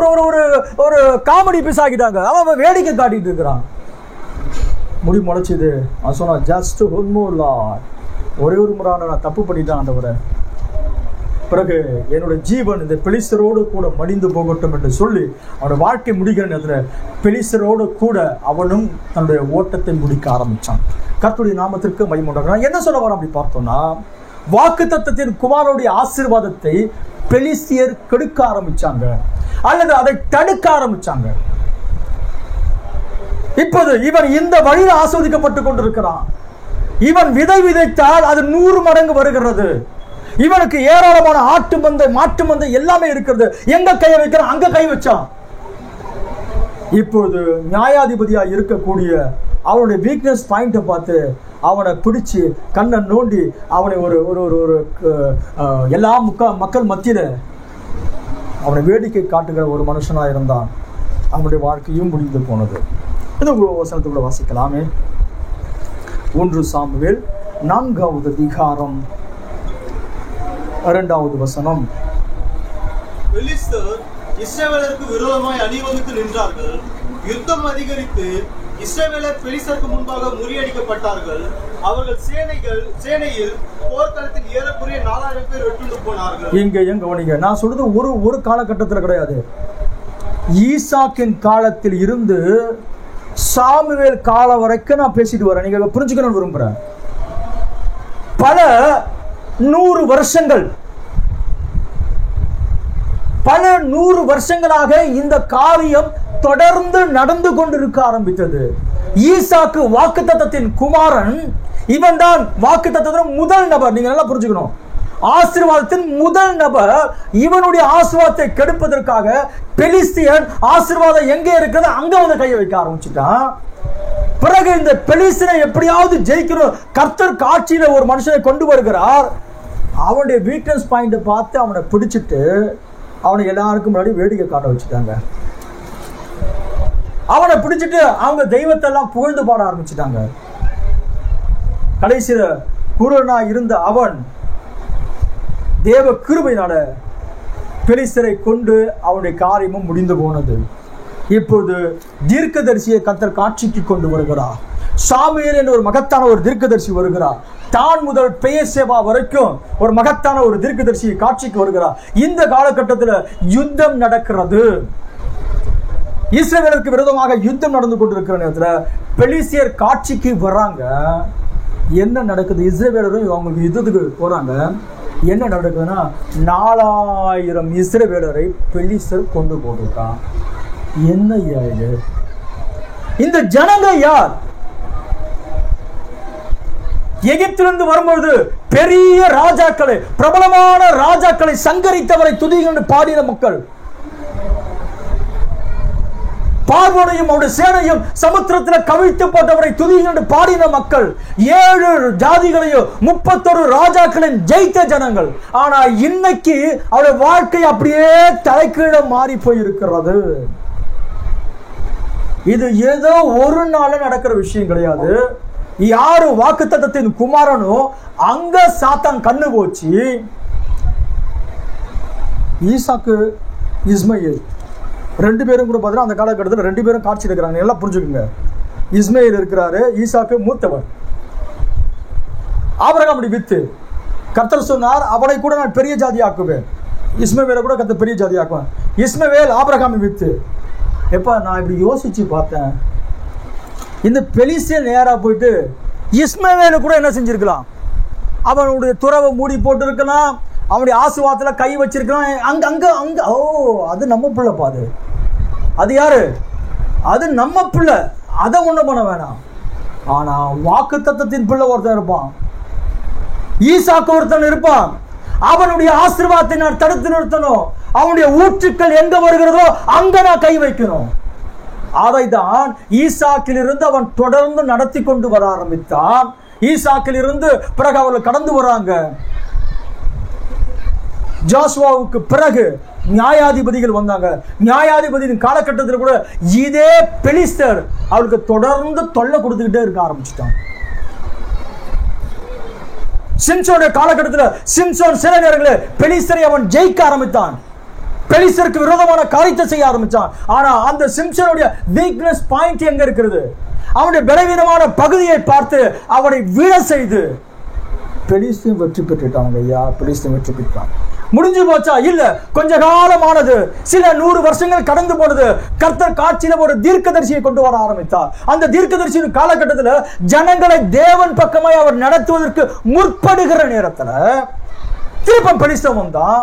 ஒரு காமெடி பீஸ் ஆகிட்டாங்க. அவன் வேடிக்கை காட்டிட்டு இருக்கிறான். முடி முளைச்சிது. அவன் சொன்னா, ஜஸ்ட் ஒரே ஒரு முறை நான் தப்பு பண்ணிட்டான் ஆண்டவரே, பிறகு என்னோட ஜீவன் இந்த பெலிஸ்தரோடு கூட மடிந்து போகட்டும் என்று சொல்லி அவனோட வாழ்க்கை முடிகிற நேரத்தில் பெலிஸ்தரோடு கூட அவனும் தன்னுடைய ஓட்டத்தை முடிக்க ஆரம்பிச்சான். கர்த்தருடைய நாமத்திற்கு மகிமை உண்டாகட்டும். என்ன சொல்ல வரோம் அப்படி பார்த்தோம்னா, வாக்குத்தத்தத்தின் குமாரனுடைய ஆசீர்வாதத்தை பெலிஸ்தியர் கெடுக்க ஆரம்பிச்சாங்க அல்லது அதை தடுக்க ஆரம்பிச்சாங்க. இப்போது இவன் இந்த வழியில் ஆஸ்வதிக்கப்பட்டு கொண்டிருக்கிறான். இவன் விதை விதைத்தால் அது 100 மடங்கு வருகிறது. இவனுக்கு ஏராளமான ஆட்டு மந்தை மாட்டு மந்தை எல்லாமே இருக்கிறது. எங்க கை வைக்கிறான் அங்க கை வச்சான். இப்போது நியாயாதிபதியா இருக்கக்கூடிய அவனுடைய வீக்னஸ் பாயிண்ட பார்த்து அவனை பிடிச்சு கண்ணை நோண்டி அவனை ஒரு ஒரு எல்லா மக்கள் மத்தியில அவனை வேடிக்கை காட்டுகிற ஒரு மனுஷனா இருந்தான். அவனுடைய வாழ்க்கையும் முடிந்து போனது. இது வசனத்தை கூட வாசிக்கலாமே. 1 சாமுவேல் 4வது அதிகாரம் 2வது வசனம். பெலிஸ்தர் இஸ்ரவேலருக்கு விரோதமாய் அணிவகுத்து நின்றார்கள். யுத்தம் அதிகரித்து இஸ்ரவேலர் பெலிஸ்தருக்கு முன்பாக முறியடிக்கப்பட்டார்கள். அவர்கள் சேனையில் போர்க்களத்தில் ஏறக்குறைய 4000 பேர் வெட்டுண்டு போனார்கள். இங்க கவனிங்க, நான் சொல்றது ஒரு காலகட்டத்தில் கிடையாது. ஈசாக்கின் காலத்தில் இருந்து சாமுவேல் காலம் வரைக்கும் நான் பேசிட்டு வரேன். நீங்க புரிஞ்சுக்கணும்னு விரும்புறேன். பல 100 வருஷங்கள், பல 100 வருஷங்களாக இந்த காரியம் தொடர்ந்து நடந்து கொண்டிருக்க ஆரம்பித்தது. ஈசாக்கு வாக்குத்தத்தத்தின் குமாரன், இவன் தான் வாக்குத்தத்தத்தின் முதல் நபர். நீங்க நல்லா புரிஞ்சுக்கணும். ஆசீர்வாதத்தின் முதல் நபர். இவனுடைய ஆசீர்வாதத்தை கெடுப்பதற்காக பெலிஸ்தியன் ஆசீர்வாதம் எங்கே இருக்கிறது அங்க வந்து கையை வைக்க ஆரம்பிச்சுட்டான். பிறகு இந்த பெலிஸ்தியனை எப்படியாவது ஜெயிக்கணும், கர்த்தர் காட்சியில ஒரு மனுஷனை கொண்டு வருகிறார். அவனுடைய வீக்னஸ் பாயிண்ட் பார்த்து அவனை பிடிச்சிட்டு அவனை எல்லாருக்கும் முன்னாடி வேடிக்கை காட்ட வச்சுட்டாங்க. அவனை பிடிச்சிட்டு அவங்க தெய்வத்தை எல்லாம் புகழ்ந்து பாட ஆரம்பிச்சுட்டாங்க. கடைசியில குருடனா இருந்த அவன் தேவ கிருபையினால பெலிஸ்தரை கொண்டு அவனுடைய காரியமும் முடிந்து போனது. இப்போது தீர்க்கதரிசியை கர்த்தர் காட்சிக்கு கொண்டு வருகிறார். சாமுவேல் என்ற ஒரு மகத்தான ஒரு தீர்க்கதரிசி வருகிறார். தான் முதல் பெயர்சேபா வரைக்கும் ஒரு மகத்தான ஒரு தீர்க்கதரிசி காட்சிக்கு வருகிறார். இந்த காலகட்டத்தில் யுத்தம் நடக்கிறது. இஸ்ரவேலுக்கு விரோதமாக யுத்தம் நடந்து கொண்டிருக்கிற நேரத்தில் பெலிஸ்தியர் காட்சிக்கு வர்றாங்க. என்ன நடக்குது? இஸ்ரவேலரும் அவங்களுக்கு யுத்தத்துக்கு போறாங்க. என்ன நடக்குதுன்னா 4000 இஸ்ரவேலரை பெலிஸ்தர் கொண்டு போட்டிருக்கான். என்ன இது? இந்த ஜனங்க யார்? எகிப்திலிருந்து வரும்போது பெரிய ராஜாக்களை, பிரபலமான ராஜாக்களை சங்கரித்தவரை துதிகள் பாடின மக்கள். பார்வோனையும் அவருடைய சேனையும் சமுத்திரத்தில் கவிழ்த்து போட்டவரை துதிகள் பாடின மக்கள். 7 ஜாதிகளையும் 31 ராஜாக்களின் ஜெயித்த ஜனங்கள். ஆனா இன்னைக்கு அவருடைய வாழ்க்கை அப்படியே தலைக்கீழ மாறி போயிருக்கிறது. இது ஏதோ ஒரு நாள் நடக்கிற விஷயம் கிடையாது. யாரு வாக்குத்தத்தத்தின் குமாரனோ அங்க சாத்தான் கண்ணு போச்சு. ஈசாக்கு, இஸ்மாயில் 2 பேரும் கூட பார்த்தா அந்த காலகட்டத்தில் 2 பேரும் காட்சி இருக்கிறாங்க. எல்லாம் புரிஞ்சுக்குங்க. இஸ்மாயில் இருக்கிறாரு, ஈசாக்கு மூத்தவர். ஆபிரகாம் அப்படி வித்து கர்த்தர் சொன்னார், அவனை கூட நான் பெரிய ஜாதி ஆக்குவேன். இஸ்மவேலை கூட கர்த்தர் பெரிய ஜாதி ஆக்குவேன். இஸ்மவேல் ஆபிரகாம் வித்து. எப்ப நான் இப்படி யோசிச்சு பார்த்தேன், இந்த பெலிஸ்தியன் நேரா போயிட்டு இஸ்மவேலு கூட என்ன செஞ்சிருக்கலாம்? அவனுடைய துறவை மூடி போட்டு இருக்கலாம், அவனுடைய ஆசீர்வாதத்துல கை வச்சிருக்கலாம். அங்க அங்க அங்க ஓ, அது நம்ம பிள்ளை பாது. அது யாரு? அது நம்ம பிள்ளை. அதை ஒண்ணு பண்ண வேணாம். ஆனா வாக்கு தத்தத்தின் பிள்ளை ஒருத்தன் இருப்பான், ஈசாக்கு ஒருத்தன் இருப்பான். அவனுடைய ஆசீர்வாதத்தை நான் தடுத்து நிறுத்தணும். அவனுடைய ஊற்றுக்கள் எங்க வருகிறதோ அங்க நான் கை வைக்கணும். அதைதான் ஈசாக்கிலிருந்து அவன் தொடர்ந்து நடத்தி கொண்டு வர ஆரம்பித்தான். ஈசாக்கிலிருந்து பிறகு அவர்கள் கடந்து வராங்க. ஜோசுவாவுக்கு பிறகு நியாயாதிபதிகள் வந்தாங்க. நியாயாதிபதியின் காலகட்டத்தில் கூட இதே பெலிஸ்தர் அவளுக்கு தொடர்ந்து தொல்லை கொடுத்துக்கிட்டே இருக்க ஆரம்பிச்சுட்டான். சிம்சோனுடைய காலகட்டத்தில் சிம்சோன் சில நேரங்களில் பெலிஸ்தரை அவன் ஜெயிக்க ஆரம்பித்தான். பெலிஸ்தருக்கு விரோதமான காரியத்தை செய்ய ஆரம்பிச்சான். ஆனா அந்த சிம்சனுடைய வீக்னஸ் பாயிண்ட் எங்க இருக்கிறது? அவனுடைய பலவீனமான பகுதியை பார்த்து அவனை வீழ செய்து பெலிஸ்தீன் வெற்றி பெற்றுட்டாங்க. ஐயா, பெலிஸ்தீன் வெற்றி பெற்றான். முடிஞ்சு போச்சா? இல்ல, கொஞ்ச காலமானது. சில 100 வருஷங்கள் கடந்து போனது. கர்த்தர் காட்சியில ஒரு தீர்க்கதரிசியை கொண்டு வர ஆரம்பித்தார். அந்த தீர்க்கதரிசியின் காலகட்டத்தில் ஜனங்களை தேவன் பக்கமாய் அவர் நடத்துவதற்கு முற்படுகிற நேரத்தில் திருப்பம் பெலிஸ்தன் வந்தான்,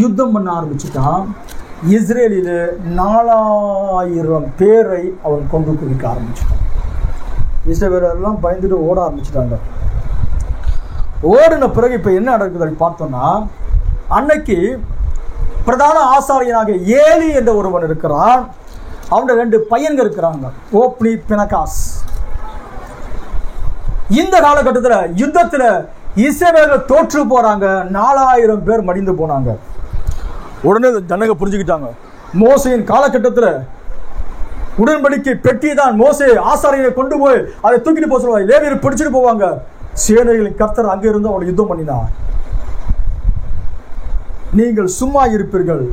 யுத்தம் பண்ண ஆரம்பிச்சுட்டான். இஸ்ரேலில் 4000 பேரை அவன் கொண்டு குவிக்க ஆரம்பிச்சுட்டான். இஸ்ரவேலெல்லாம் பயந்துட்டு ஓட ஆரம்பிச்சுட்டாங்க. ஓடின பிறகு இப்ப என்ன நடக்குது பார்த்தோம்னா, அன்னைக்கு பிரதான ஆசாரியனாக ஏலி என்ற ஒருவன் இருக்கிறான். அவனுடைய 2 பையன்கள் இருக்கிறாங்க, ஓப்னி, பினகாஸ். இந்த காலகட்டத்தில் யுத்தத்தில் இஸ்ரவேலர்கள் தோற்று போறாங்க. 4000 பேர் மடிந்து போனாங்க. உடனே ஜனங்க புரிஞ்சுக்கிட்டாங்க, மோசையின் காலகட்டத்தில் உடன்படிக்கை பெட்டி தான் மோசே ஆசாரியனை கொண்டு போய் அதை தூக்கிட்டு போக சொல்லுவாங்க. லேவியர் பிடிச்சிட்டு போவாங்க. சேனைகளின் கர்த்தர் அங்கே இருந்து அவளை யுத்தம் பண்ணினார். நீங்கள் சும்மா இருப்பீர்கள்,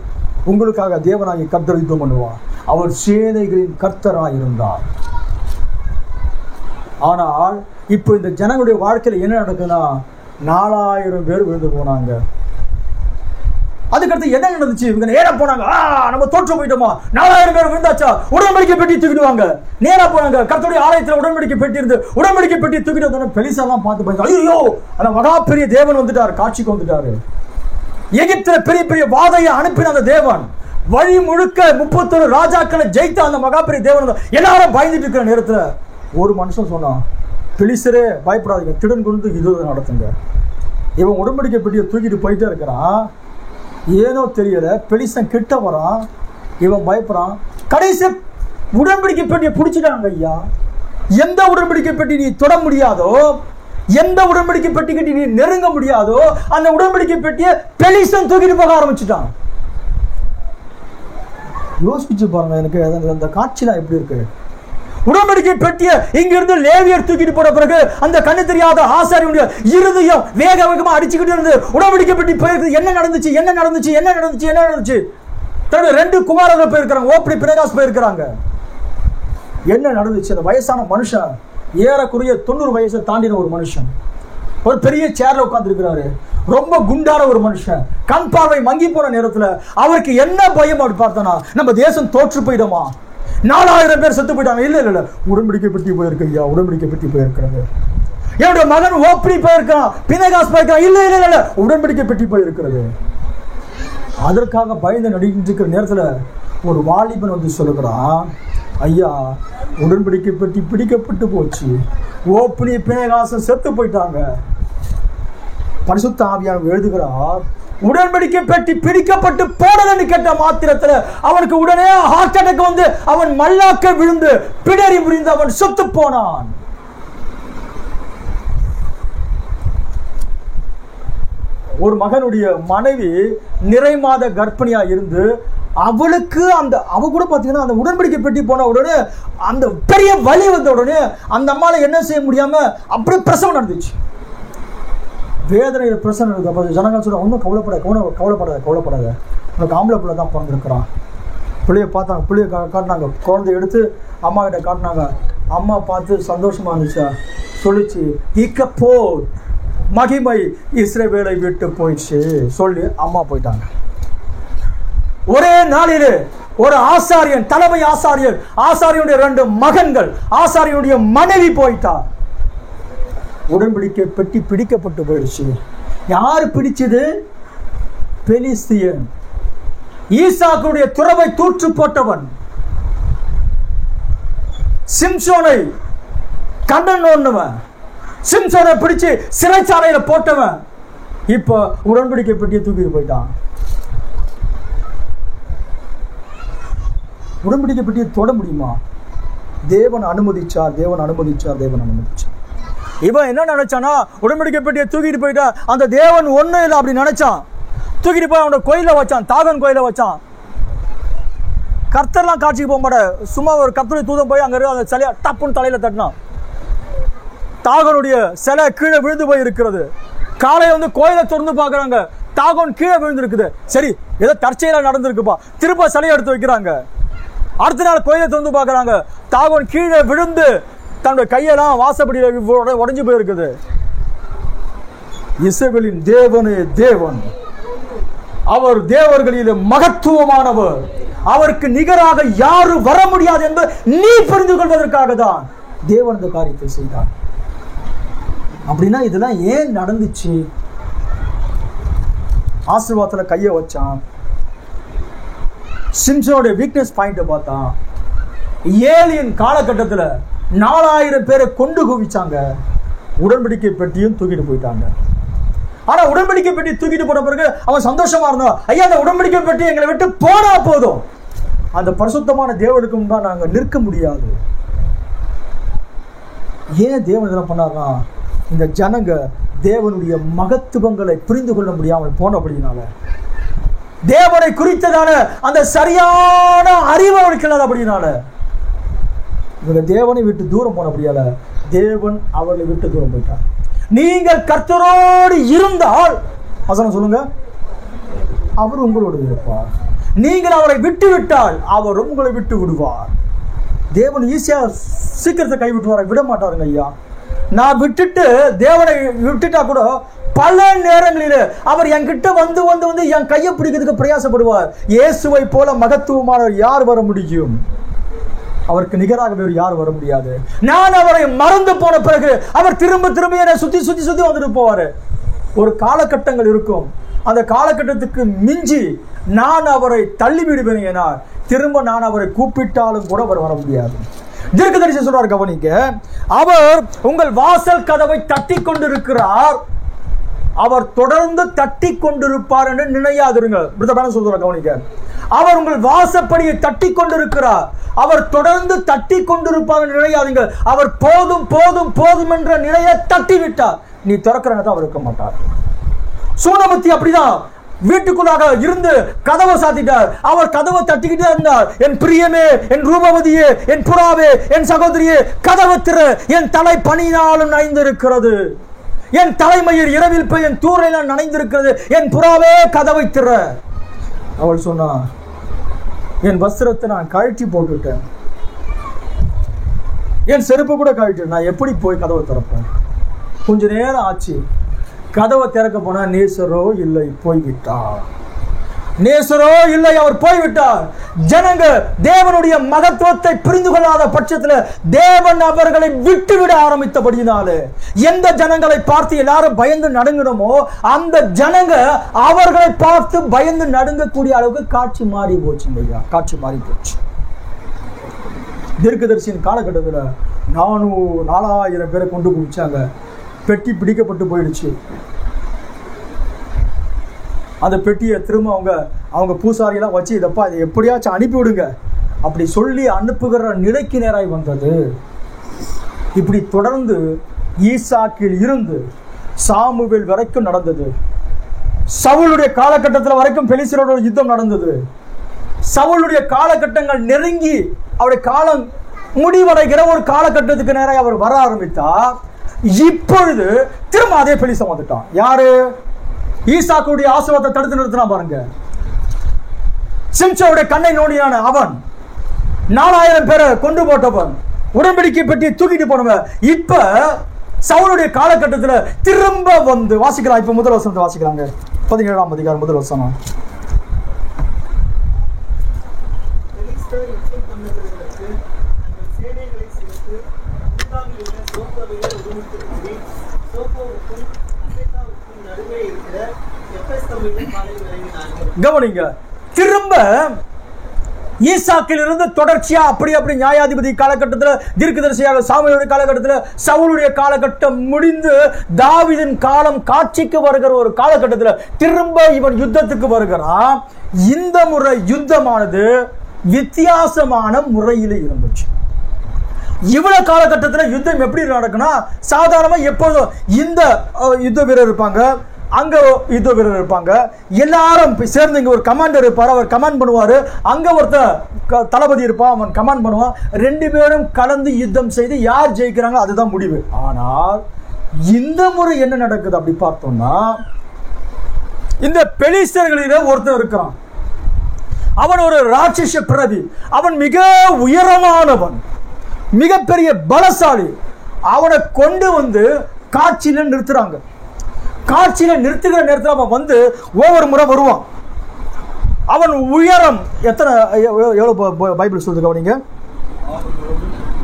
உங்களுக்காக தேவனாகிய கர்த்தர் யுத்தம் பண்ணுவார். அவர் சேனைகளின் கர்த்தராக இருந்தார். ஆனால் இப்போ இந்த ஜனங்களுடைய வாழ்க்கையில என்ன நடக்குதுன்னா 4000 பேர் விழுந்து போனாங்க. அதுக்கடுத்து என்ன நடந்துச்சு? இவங்க நேரா போனாங்க, நம்ம தோற்று போயிட்டோமா, 4000 பேர் விழுந்தாச்சா, உடன்படிக்கை பெட்டி தூக்கிடுவாங்க. நேரா போனாங்க, கர்த்தருடைய ஆலயத்தில் உடன்படிக்கை பெட்டி இருந்து உடன்படிக்கை பெட்டி தூக்கிட்டு வந்தோம். பெலிசாலாம் பார்த்து போய், ஐயோ அந்த மகா பெரிய தேவன் வந்துட்டாரு, காட்சிக்கு வந்துட்டாரு. எகிப்தில பெரிய பெரிய வாதையை அனுப்பின அந்த தேவன், வழி முழுக்க 31 ராஜாக்களை ஜெயித்த அந்த மகா பெரிய தேவன் எல்லாரும் பயந்துட்டு இருக்கிற நேரத்துல ஒரு மனுஷன் சொன்னான், பெலிசரே பயப்படாதீங்க, திடன் கொண்டு யுத்தம் நடத்துங்க. இவன் உடன்படிக்கை பெட்டியை தூக்கிட்டு போயிட்டே இருக்கிறான். ஏனோ தெரியல, பெலிசன் கிட்ட வரான், இவன் பயப்படுறான். கடைசி உடன்படிக்கை பெட்டியை பிடிச்சிட்டாங்க. ஐயா, எந்த உடன்படிக்கை பெட்டி நீ தொட முடியாதோ, எந்த உடன்படிக்கை பெட்டிக்கு நீ நெருங்க முடியாதோ, அந்த உடன்படிக்கை பெட்டியை பெலிசன் தூக்கிட்டு போக ஆரம்பிச்சுட்டான். யோசிச்சு பாருங்க, எனக்கு அந்த காட்சிலாம் எப்படி இருக்கு. உடன்படிக்கை பெட்டிய இங்கிருந்து லேவியர் தூக்கிட்டு போன பிறகு அந்த கண்ணு தெரியாத ஆசாரியனுடைய இருதயம் வேக வேகமா அடிச்சுக்கிட்டு இருந்து உடன்படிக்கை பெட்டி போயிருக்கு. என்ன நடந்துச்சு, என்ன நடந்துச்சு, என்ன நடந்துச்சு, என்ன நடந்துச்சு? தன்னுடைய 2 குமாரர்கள் போயிருக்கிறாங்க, ஓப்ரி பினகாஸ் போயிருக்கிறாங்க. என்ன நடந்துச்சு? அந்த வயசான மனுஷன், ஏறக்குறைய 90 வயசை தாண்டின ஒரு மனுஷன், ஒரு பெரிய சேர்ல உட்கார்ந்து இருக்கிறாரு. ரொம்ப குண்டான ஒரு மனுஷன், கண் பார்வை மங்கி போன நேரத்துல அவருக்கு என்ன பயம் அப்படி பார்த்தோன்னா, நம்ம தேசம் தோற்று போயிடுமா, 4000 பேர் செத்து போயிட்டாங்க. இல்ல இல்ல, உடன்படிக்கை பெட்டி போயிருக்கு ஐயா, உடன்படிக்கை பெட்டி போயிருக்கிறது. என்னுடைய மகன் ஓப்ரி போயிருக்கான், பினகாஸ் போயிருக்கான். இல்ல இல்ல இல்ல, உடன்படிக்கை பெட்டி போயிருக்கிறது. அதற்காக பயந்து நடிக்கிட்டு இருக்கிற நேரத்துல ஒரு வாலிபன் வந்து சொல்லுகிறான், ஐயா உடன்படிக்கை பெட்டி பிடிக்கப்பட்டு போச்சு, ஓப்ரி பினகாசம் செத்து போயிட்டாங்க. பரிசுத்த ஆவியானவர் எழுதுகிறார், உடன்படிக்கை பெட்டி பிடிக்கப்பட்டு போனதுன்னு கேட்ட மாத்திரத்துல அவனுக்கு உடனே ஹார்ட் அட்டாக் வந்து அவன் மல்லாக்க விழுந்து பிடரி முறிந்து அவன் செத்து போனான். ஒரு மகனுடைய மனைவி நிறை மாத கர்ப்பிணியா இருந்து அவளுக்கு அவ கூட பாத்தீங்கன்னா அந்த உடன்படிக்கை பெட்டி போன உடனே அந்த பெரிய வலி வந்த உடனே அந்த அம்மால என்ன செய்ய முடியாம அப்படியே பிரசவம் நடந்துச்சு. வேதனையில் பிரசவம் நடந்தது. ஜனங்கள் சொல்ல, ஒன்றும் கவலைப்படாத, உனக்கு ஆம்பளை பிள்ளை தான் பிறந்திருக்கிறான். பிள்ளைய பார்த்தாங்க, பிள்ளைய காட்டினாங்க, குழந்தைய எடுத்து அம்மா கிட்ட காட்டினாங்க. அம்மா பார்த்து சந்தோஷமா இருந்துச்சா, சொல்லிச்சு, இக்கப்போ மகிமை இஸ்ரவேலை விட்டு போயிடுச்சு சொல்லி அம்மா போயிட்டாங்க. ஒரே நாளிலே ஒரு ஆசாரியன், தலைமை ஆசாரியனுடைய 2 மகன்கள், ஆசாரியனுடைய மனைவி போயிட்டார். உடன்படிக்கை பெட்டி பிடிக்கப்பட்டு போயிடுச்சு. யாரு பிடிச்சது? பெலிஸ்தியன், ஈசாக்குடைய துறவை தூற்று போட்டவன், சிம்சோனை கண்டன் நோண்டவன், சிம்சோனை பிடிச்சு சிறைச்சாலையில போட்டவன் இப்ப உடன்படிக்கை பெட்டியை தூக்கிட்டு போயிட்டான். உடன்படிக்கை பெட்டியை தொட முடியுமா? தேவன் அனுமதிச்சார். இவன் என்ன நினைச்சானா, உடன்படிக்கை பெட்டியை தூக்கிட்டு போயிட்டா அந்த தேவன் ஒண்ணும் இல்லை அப்படி நினைச்சான். தூக்கிட்டு போய் அவனோட கோயில வச்சான், தாகன் கோயில வச்சான். கர்த்தர்லாம் காட்சிக்கு போக மாட்டேன், சும்மா ஒரு கர்த்தருடைய தூதன் போய் அங்க அந்த சிலையா டப்புன்னு தலையில தட்டினான். தாகனுடைய சிலை கீழே விழுந்து போய் இருக்கிறது. காலை வந்து கோயிலை திறந்து பாக்குறாங்க, தாகன் கீழே விழுந்து இருக்குது. சரி, ஏதோ தற்செயலா நடந்திருக்குப்பா, திரும்ப சிலையை எடுத்து வைக்கிறாங்க. அடுத்த நாள் கோயிலை திறந்து பாக்குறாங்க, தாகன் கீழே விழுந்து தன்னுடைய கையெல்லாம் வாசப்படியில் உடைஞ்சு போயிருக்குது. இஸ்ரவேலின் தேவனே தேவன், அவர் தேவர்களிலே மகத்துவமானவர், அவருக்கு நிகராக யாரும் வர முடியாது என்று நீ புரிந்து கொள்வதற்காக தான் தேவன் இந்த காரியத்தை செய்தார். அப்படின்னா இதெல்லாம் ஏன் நடந்துச்சு? ஆசீர்வாதத்துல கையை வச்சான், சிம்சனுடைய வீக்னஸ் பாயிண்ட பார்த்தான். ஏலியன் காலகட்டத்தில் 4000 பேரை கொண்டு குவிச்சாங்க. உடன்படிக்கை பெட்டியும் தூக்கிட்டு போயிட்டாங்க. ஆனா உடன்படிக்கை பெட்டி தூக்கிட்டு போன பிறகு அவன் சந்தோஷமா இருந்தான். ஐயா, அந்த உடன்படிக்கை பெட்டி எங்களை விட்டு போனா போதும், அந்த பரிசுத்தமான தேவனுக்கு முன்பாக நாங்க நிற்க முடியாது. ஏன் தேவன் இதெல்லாம் பண்ணார்னா, இந்த ஜனங்க தேவனுடைய மகத்துவங்களை புரிந்து கொள்ள முடியாமல் போனபடினால, தேவனை குறித்ததான அந்த சரியான அறிவு அவனுக்கு இல்லாத அப்படினால, இவங்க தேவனை விட்டு தூரம் போனபடியால தேவன் அவர்களை விட்டு தூரம் போயிட்டார். நீங்கள் கர்த்தரோடு இருந்தால், வசனம் சொல்லுங்க, அவர் உங்களோடு இருப்பார். நீங்கள் அவரை விட்டு விட்டால் அவர் உங்களை விட்டு விடுவார். தேவன் ஈஸியா சீக்கிரத்தை கைவிட்டுவார விட மாட்டாருங்க ஐயா. நான் விட்டுட்டு தேவனை விட்டுட்டா கூட பல நேரங்களில் அவர் என்கிட்ட வந்து வந்து வந்து என் கையை பிடிக்கிறதுக்கு பிரயாசப்படுவார். இயேசுவை போல மகத்துவமானவர் யார் வர முடியும்? அவருக்கு நிகராக வேறு யார் வர முடியாது. நான் அவரை மறந்து போன பிறகு அவர் திரும்ப திரும்ப என்னை சுத்தி சுத்தி சுத்தி வந்துட்டு போவாரு. ஒரு காலகட்டங்கள் இருக்கும், அந்த காலகட்டத்துக்கு மிஞ்சி நான் அவரை தள்ளி விடுவேன். ஏன்னா திரும்ப நான் அவரை கூப்பிட்டாலும் கூட அவர் வர முடியாது. தீர்க்கதரிசி சொல்றார், கவனிக்க, அவர் உங்கள் வாசல் கதவை தட்டி கொண்டிருக்கிறார், அவர் தொடர்ந்து தட்டி கொண்டிருப்பார் என்று நினையாதிருங்கள். சொல்றார், கவனிக்க, அவர் உங்கள் வாசப்படியை தட்டி கொண்டிருக்கிறார், அவர் தொடர்ந்து தட்டி கொண்டிருப்பார் என்று நினையாதீங்கள். அவர் போதும் போதும் போதும் என்ற நிலையை தட்டி விட்டார், நீ திறக்கிற அவர் இருக்க மாட்டார். சூனமத்தி அப்படிதான் வீட்டுக்குள்ளாக இருந்து கதவை சாத்திட்டார். அவர் கதவை தட்டிக்கிட்டே இருந்தார். என் பிரியமே, என் ரூபவதியே, என் புறாவே, என் சகோதரியே, கதவை திற, என் தலை பனியினாலும் நனைந்திருக்கிறது, என் தலைமயிர் இரவில் போய் என் தூரையினால் நனைந்திருக்கிறது, என் புறாவே கதவை திற. அவள் சொன்னா, என் வஸ்திரத்தை நான் கழட்டி போட்டுட்டேன், என் செருப்பு கூட கழட்டி, நான் எப்படி போய் கதவை திறப்பேன்? கொஞ்ச நேரம் ஆச்சு, கதவை திறக்க போனா நேசரோ இல்லை, போய்விட்டார். நேசரோ இல்லை, அவர் போய்விட்டார். ஜனங்க தேவனுடைய மகத்துவத்தை புரிந்து கொள்ளாத பட்சத்தில் தேவன் அவர்களை விட்டுவிட ஆரம்பித்தபடியினாலே எந்த ஜனங்களை பார்த்து எல்லாரும் பயந்து நடுங்கணுமோ அந்த ஜனங்க அவர்களை பார்த்து பயந்து நடுங்கக்கூடிய அளவுக்கு காட்சி மாறி போச்சு ஐயா, காட்சி மாறி போச்சு. தீர்க்கதரிசியின் காலகட்டத்தில் 4000 பேரை கொண்டு குடிச்சாங்க, பெட்டி பிடிக்கப்பட்டு போயிடுச்சு. அந்த பெட்டியை திரும்ப அவங்க பூசாரியெல்லாம் வச்சு, இதப்பா இதை எப்படியாச்சும் அனுப்பிவிடுங்க அப்படி சொல்லி அனுப்புகிற நிலைக்கு நேராய் வந்தது. இப்படி தொடர்ந்து ஈசாக்கில் இருந்து சாமுவேல் வரைக்கும் நடந்தது. சவுலுடைய காலகட்டத்தில் வரைக்கும் பெலிஸ்தரோட யுத்தம் நடந்தது. சவுலுடைய காலகட்டங்கள் நெருங்கி அவருடைய காலம் முடிவடைகிற ஒரு காலகட்டத்துக்கு நேராக அவர் வர ஆரம்பித்தார். இப்பொழுது திரும்ப அதே பெலிஸ்தன் வந்துட்டான். யாரு? ஈசாக்குடைய ஆசீர்வாதத்தை தடுத்து நிறுத்தினா பாருங்க. சிம்சோனுடைய கண்ணை நோண்டியான அவன், 4000 பேரை கொண்டு போட்டவன், உடன்படிக்கை பெட்டி தூக்கிட்டு போனவன், இப்ப சவுலுடைய காலகட்டத்தில் திரும்ப வந்து வாசிக்கிறான். இப்ப முதல் வசனத்தை வாசிக்கிறாங்க, 17ஆம் அதிகாரம் முதல் வசனம். கவனிங்க, திரும்ப ஈசாக்கில் இருந்து தொடர்ச்சியா அப்படி நியாயாதிபதி காலகட்டத்தில், தீர்க்கதரிசியாக சாமுவேலுடைய காலகட்டத்தில், சவுலுடைய காலகட்டம் முடிந்து தாவீதின் காலம் காட்சிக்கு வருகிற ஒரு காலகட்டத்தில் திரும்ப இவன் யுத்தத்துக்கு வருகிறான். இந்த முறை யுத்தமானது வித்தியாசமான முறையில் இருந்துச்சு. இவ்வளவு காலகட்டத்தில் யுத்தம் எப்படி நடக்குன்னா, சாதாரணமா எப்போதும் இந்த யுத்த வீரர் இருப்பாங்க, அங்க யுத்த வீரர் இருப்பாங்க, எல்லாரும் சேர்ந்து இங்க ஒரு கமாண்டர் இருப்பார், அவர் கமாண்ட் பண்ணுவாரு, அங்க ஒருத்தர் தளபதி இருப்பான், அவன் கமாண்ட் பண்ணுவான். 2 பேரும் கலந்து யுத்தம் செய்து யார் ஜெயிக்கிறாங்க அதுதான் முடிவு. ஆனால் இந்த முறை என்ன நடக்குது அப்படி பார்த்தோம்னா, இந்த பெலிஸ்தர்களிலே ஒருத்தர் இருக்கிறான், அவன் ஒரு ராட்சச பிரதி, அவன் மிக உயரமானவன், மிகப்பெரிய பலசாலி. அவனை கொண்டு வந்து காட்சியில நிறுத்துறாங்க. காட்சியில நிறுத்துகிற நேரத்தில் அவன் வந்து ஒவ்வொரு முறை வருவான். அவன் உயரம் எத்தனை, எவ்வளவு பைபிள் சொல்லுது கவனிங்க,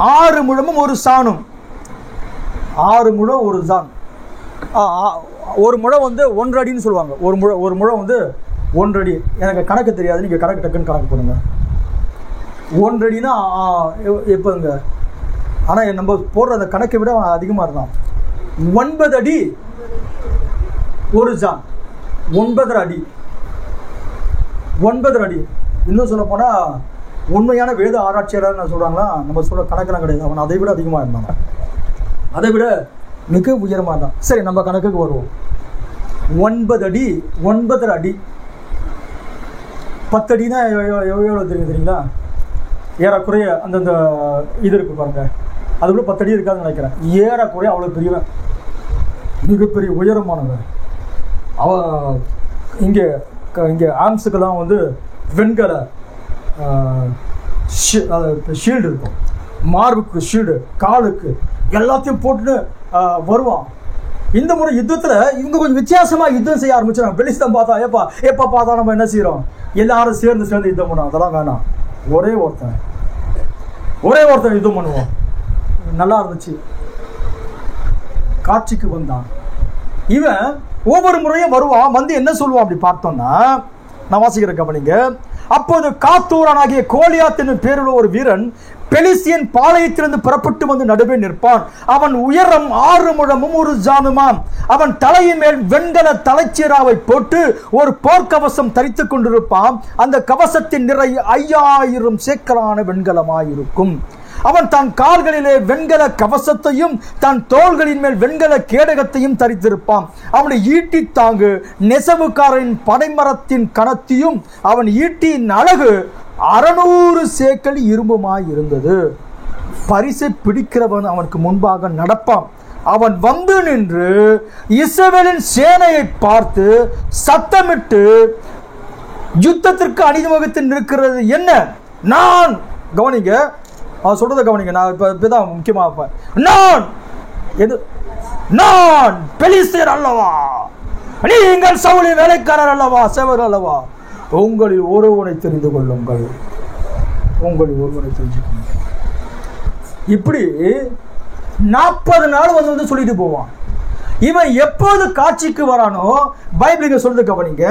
6 முழமும் 1 சாணும். 6 முழம் 1 சான். ஒரு முழம் வந்து 1 அடின்னு சொல்லுவாங்க. ஒரு முழம் வந்து 1 அடி. எனக்கு கணக்கு தெரியாது, நீங்க கணக்கு டக்குன்னு கணக்கு பண்ணுங்க. 1 அடினா எப்போங்க, ஆனால் நம்ம போடுற அந்த கணக்கை விட அதிகமாக இருந்தான். 9 அடி 1 ஜான், 9.5 அடி. 9.5 அடி. இன்னும் சொல்ல போனால் உண்மையான வேத ஆராய்ச்சியாளர் சொல்கிறாங்களா, நம்ம சொல்கிற கணக்கெல்லாம் கிடையாது, அவன் அதை விட அதிகமாக இருந்தான், அதை விட மிக உயரமாக இருந்தான். சரி, நம்ம கணக்குக்கு வருவோம். 9 அடி 9.5 அடி. 10 அடினா எவ்வளோ தெரியுங்களா? ஏறக்குறைய அந்தந்த இது இருக்கு பாருங்க, அதுக்குள்ள 10 அடி இருக்காதுன்னு நினைக்கிறேன். ஏறக்குறைய அவ்வளோ பெரியவன், மிகப்பெரிய உயரமானவன். அவன் இங்கே ஆர்ம்ஸுக்கெல்லாம் வந்து வெண்கல ஷீல்டு இருக்கும். மார்புக்கு ஷீல்டு, காலுக்கு எல்லாத்தையும் போட்டுட்டு வருவான். இந்த முறை யுத்தத்தில் இவங்க கொஞ்சம் வித்தியாசமாக யுத்தம் செய்ய ஆரம்பிச்சாங்க. பெலிஸ்தன் பார்த்தா எப்போ பார்த்தா நம்ம என்ன செய்கிறோம், எல்லாரும் சேர்ந்து யுத்தம் பண்ணுவோம். அதெல்லாம் வேணாம், ஒரே ஒருத்தன் யுத்தம் பண்ணுவோம். நல்லா இருந்துச்சு. காட்சிக்கு வந்தான். இவன் ஒவ்வொரு முறையும் வருவான். வந்து என்ன சொல்லுவான் அப்படி பார்த்தோம்னா, நான் வாசிக்கிற கவனிங்க. அப்போது காத்தூரானாகிய கோலியாத் என்னும் பேருள்ள ஒரு வீரன் பெலிஸ்தியன் பாளையத்திலிருந்து புறப்பட்டு வந்து நடுவே நிற்பான். அவன் உயரம் 6 முழமும் 1 ஜானுமாம். அவன் தலையின் மேல் வெண்கல தலைச்சீராவை போட்டு ஒரு போர்க்கவசம் தரித்துக் கொண்டிருப்பான். அந்த கவசத்தின் நிறை 5000 சேக்கலான வெண்கலமாயிருக்கும். அவன் தன் கால்களிலே வெண்கல கவசத்தையும் தன் தோள்களின் மேல் வெண்கல கேடகத்தையும் தரித்திருப்பான். அவனுடைய ஈட்டி தாங்கு நெசவுக்காரன் பனைமரத்தின் கணத்தியும் அவன் ஈட்டியின் அழகு 600 சேக்கல் இரும்புமாய் இருந்தது. பரிசை பிடிக்கிறவன் அவனுக்கு முன்பாக நடப்பான். அவன் வந்து நின்று இஸ்ரவேலின் சேனையை பார்த்து சத்தமிட்டு, யுத்தத்திற்கு அணிவகுத்து நிற்கிறது என்ன? நான் கவனிங்க, அவன் சொல்றத கவனிங்க. நான் இப்பதான் முக்கியமாக நான் பெலிஸ்தியர் அல்லவா, நீங்கள் சவுலின் வேலைக்காரர் அல்லவா, சேவர் அல்லவா, உங்களில் ஒருவனை தெரிந்து கொள்ளுங்கள், உங்களில் ஒருவனை தெரிஞ்சுக்கொள்ளுங்கள். இப்படி 40 நாள் வந்து சொல்லிட்டு போவான். இவன் எப்போது காட்சிக்கு வரானோ பைபிளுக்கு சொல்றது கவனிங்க.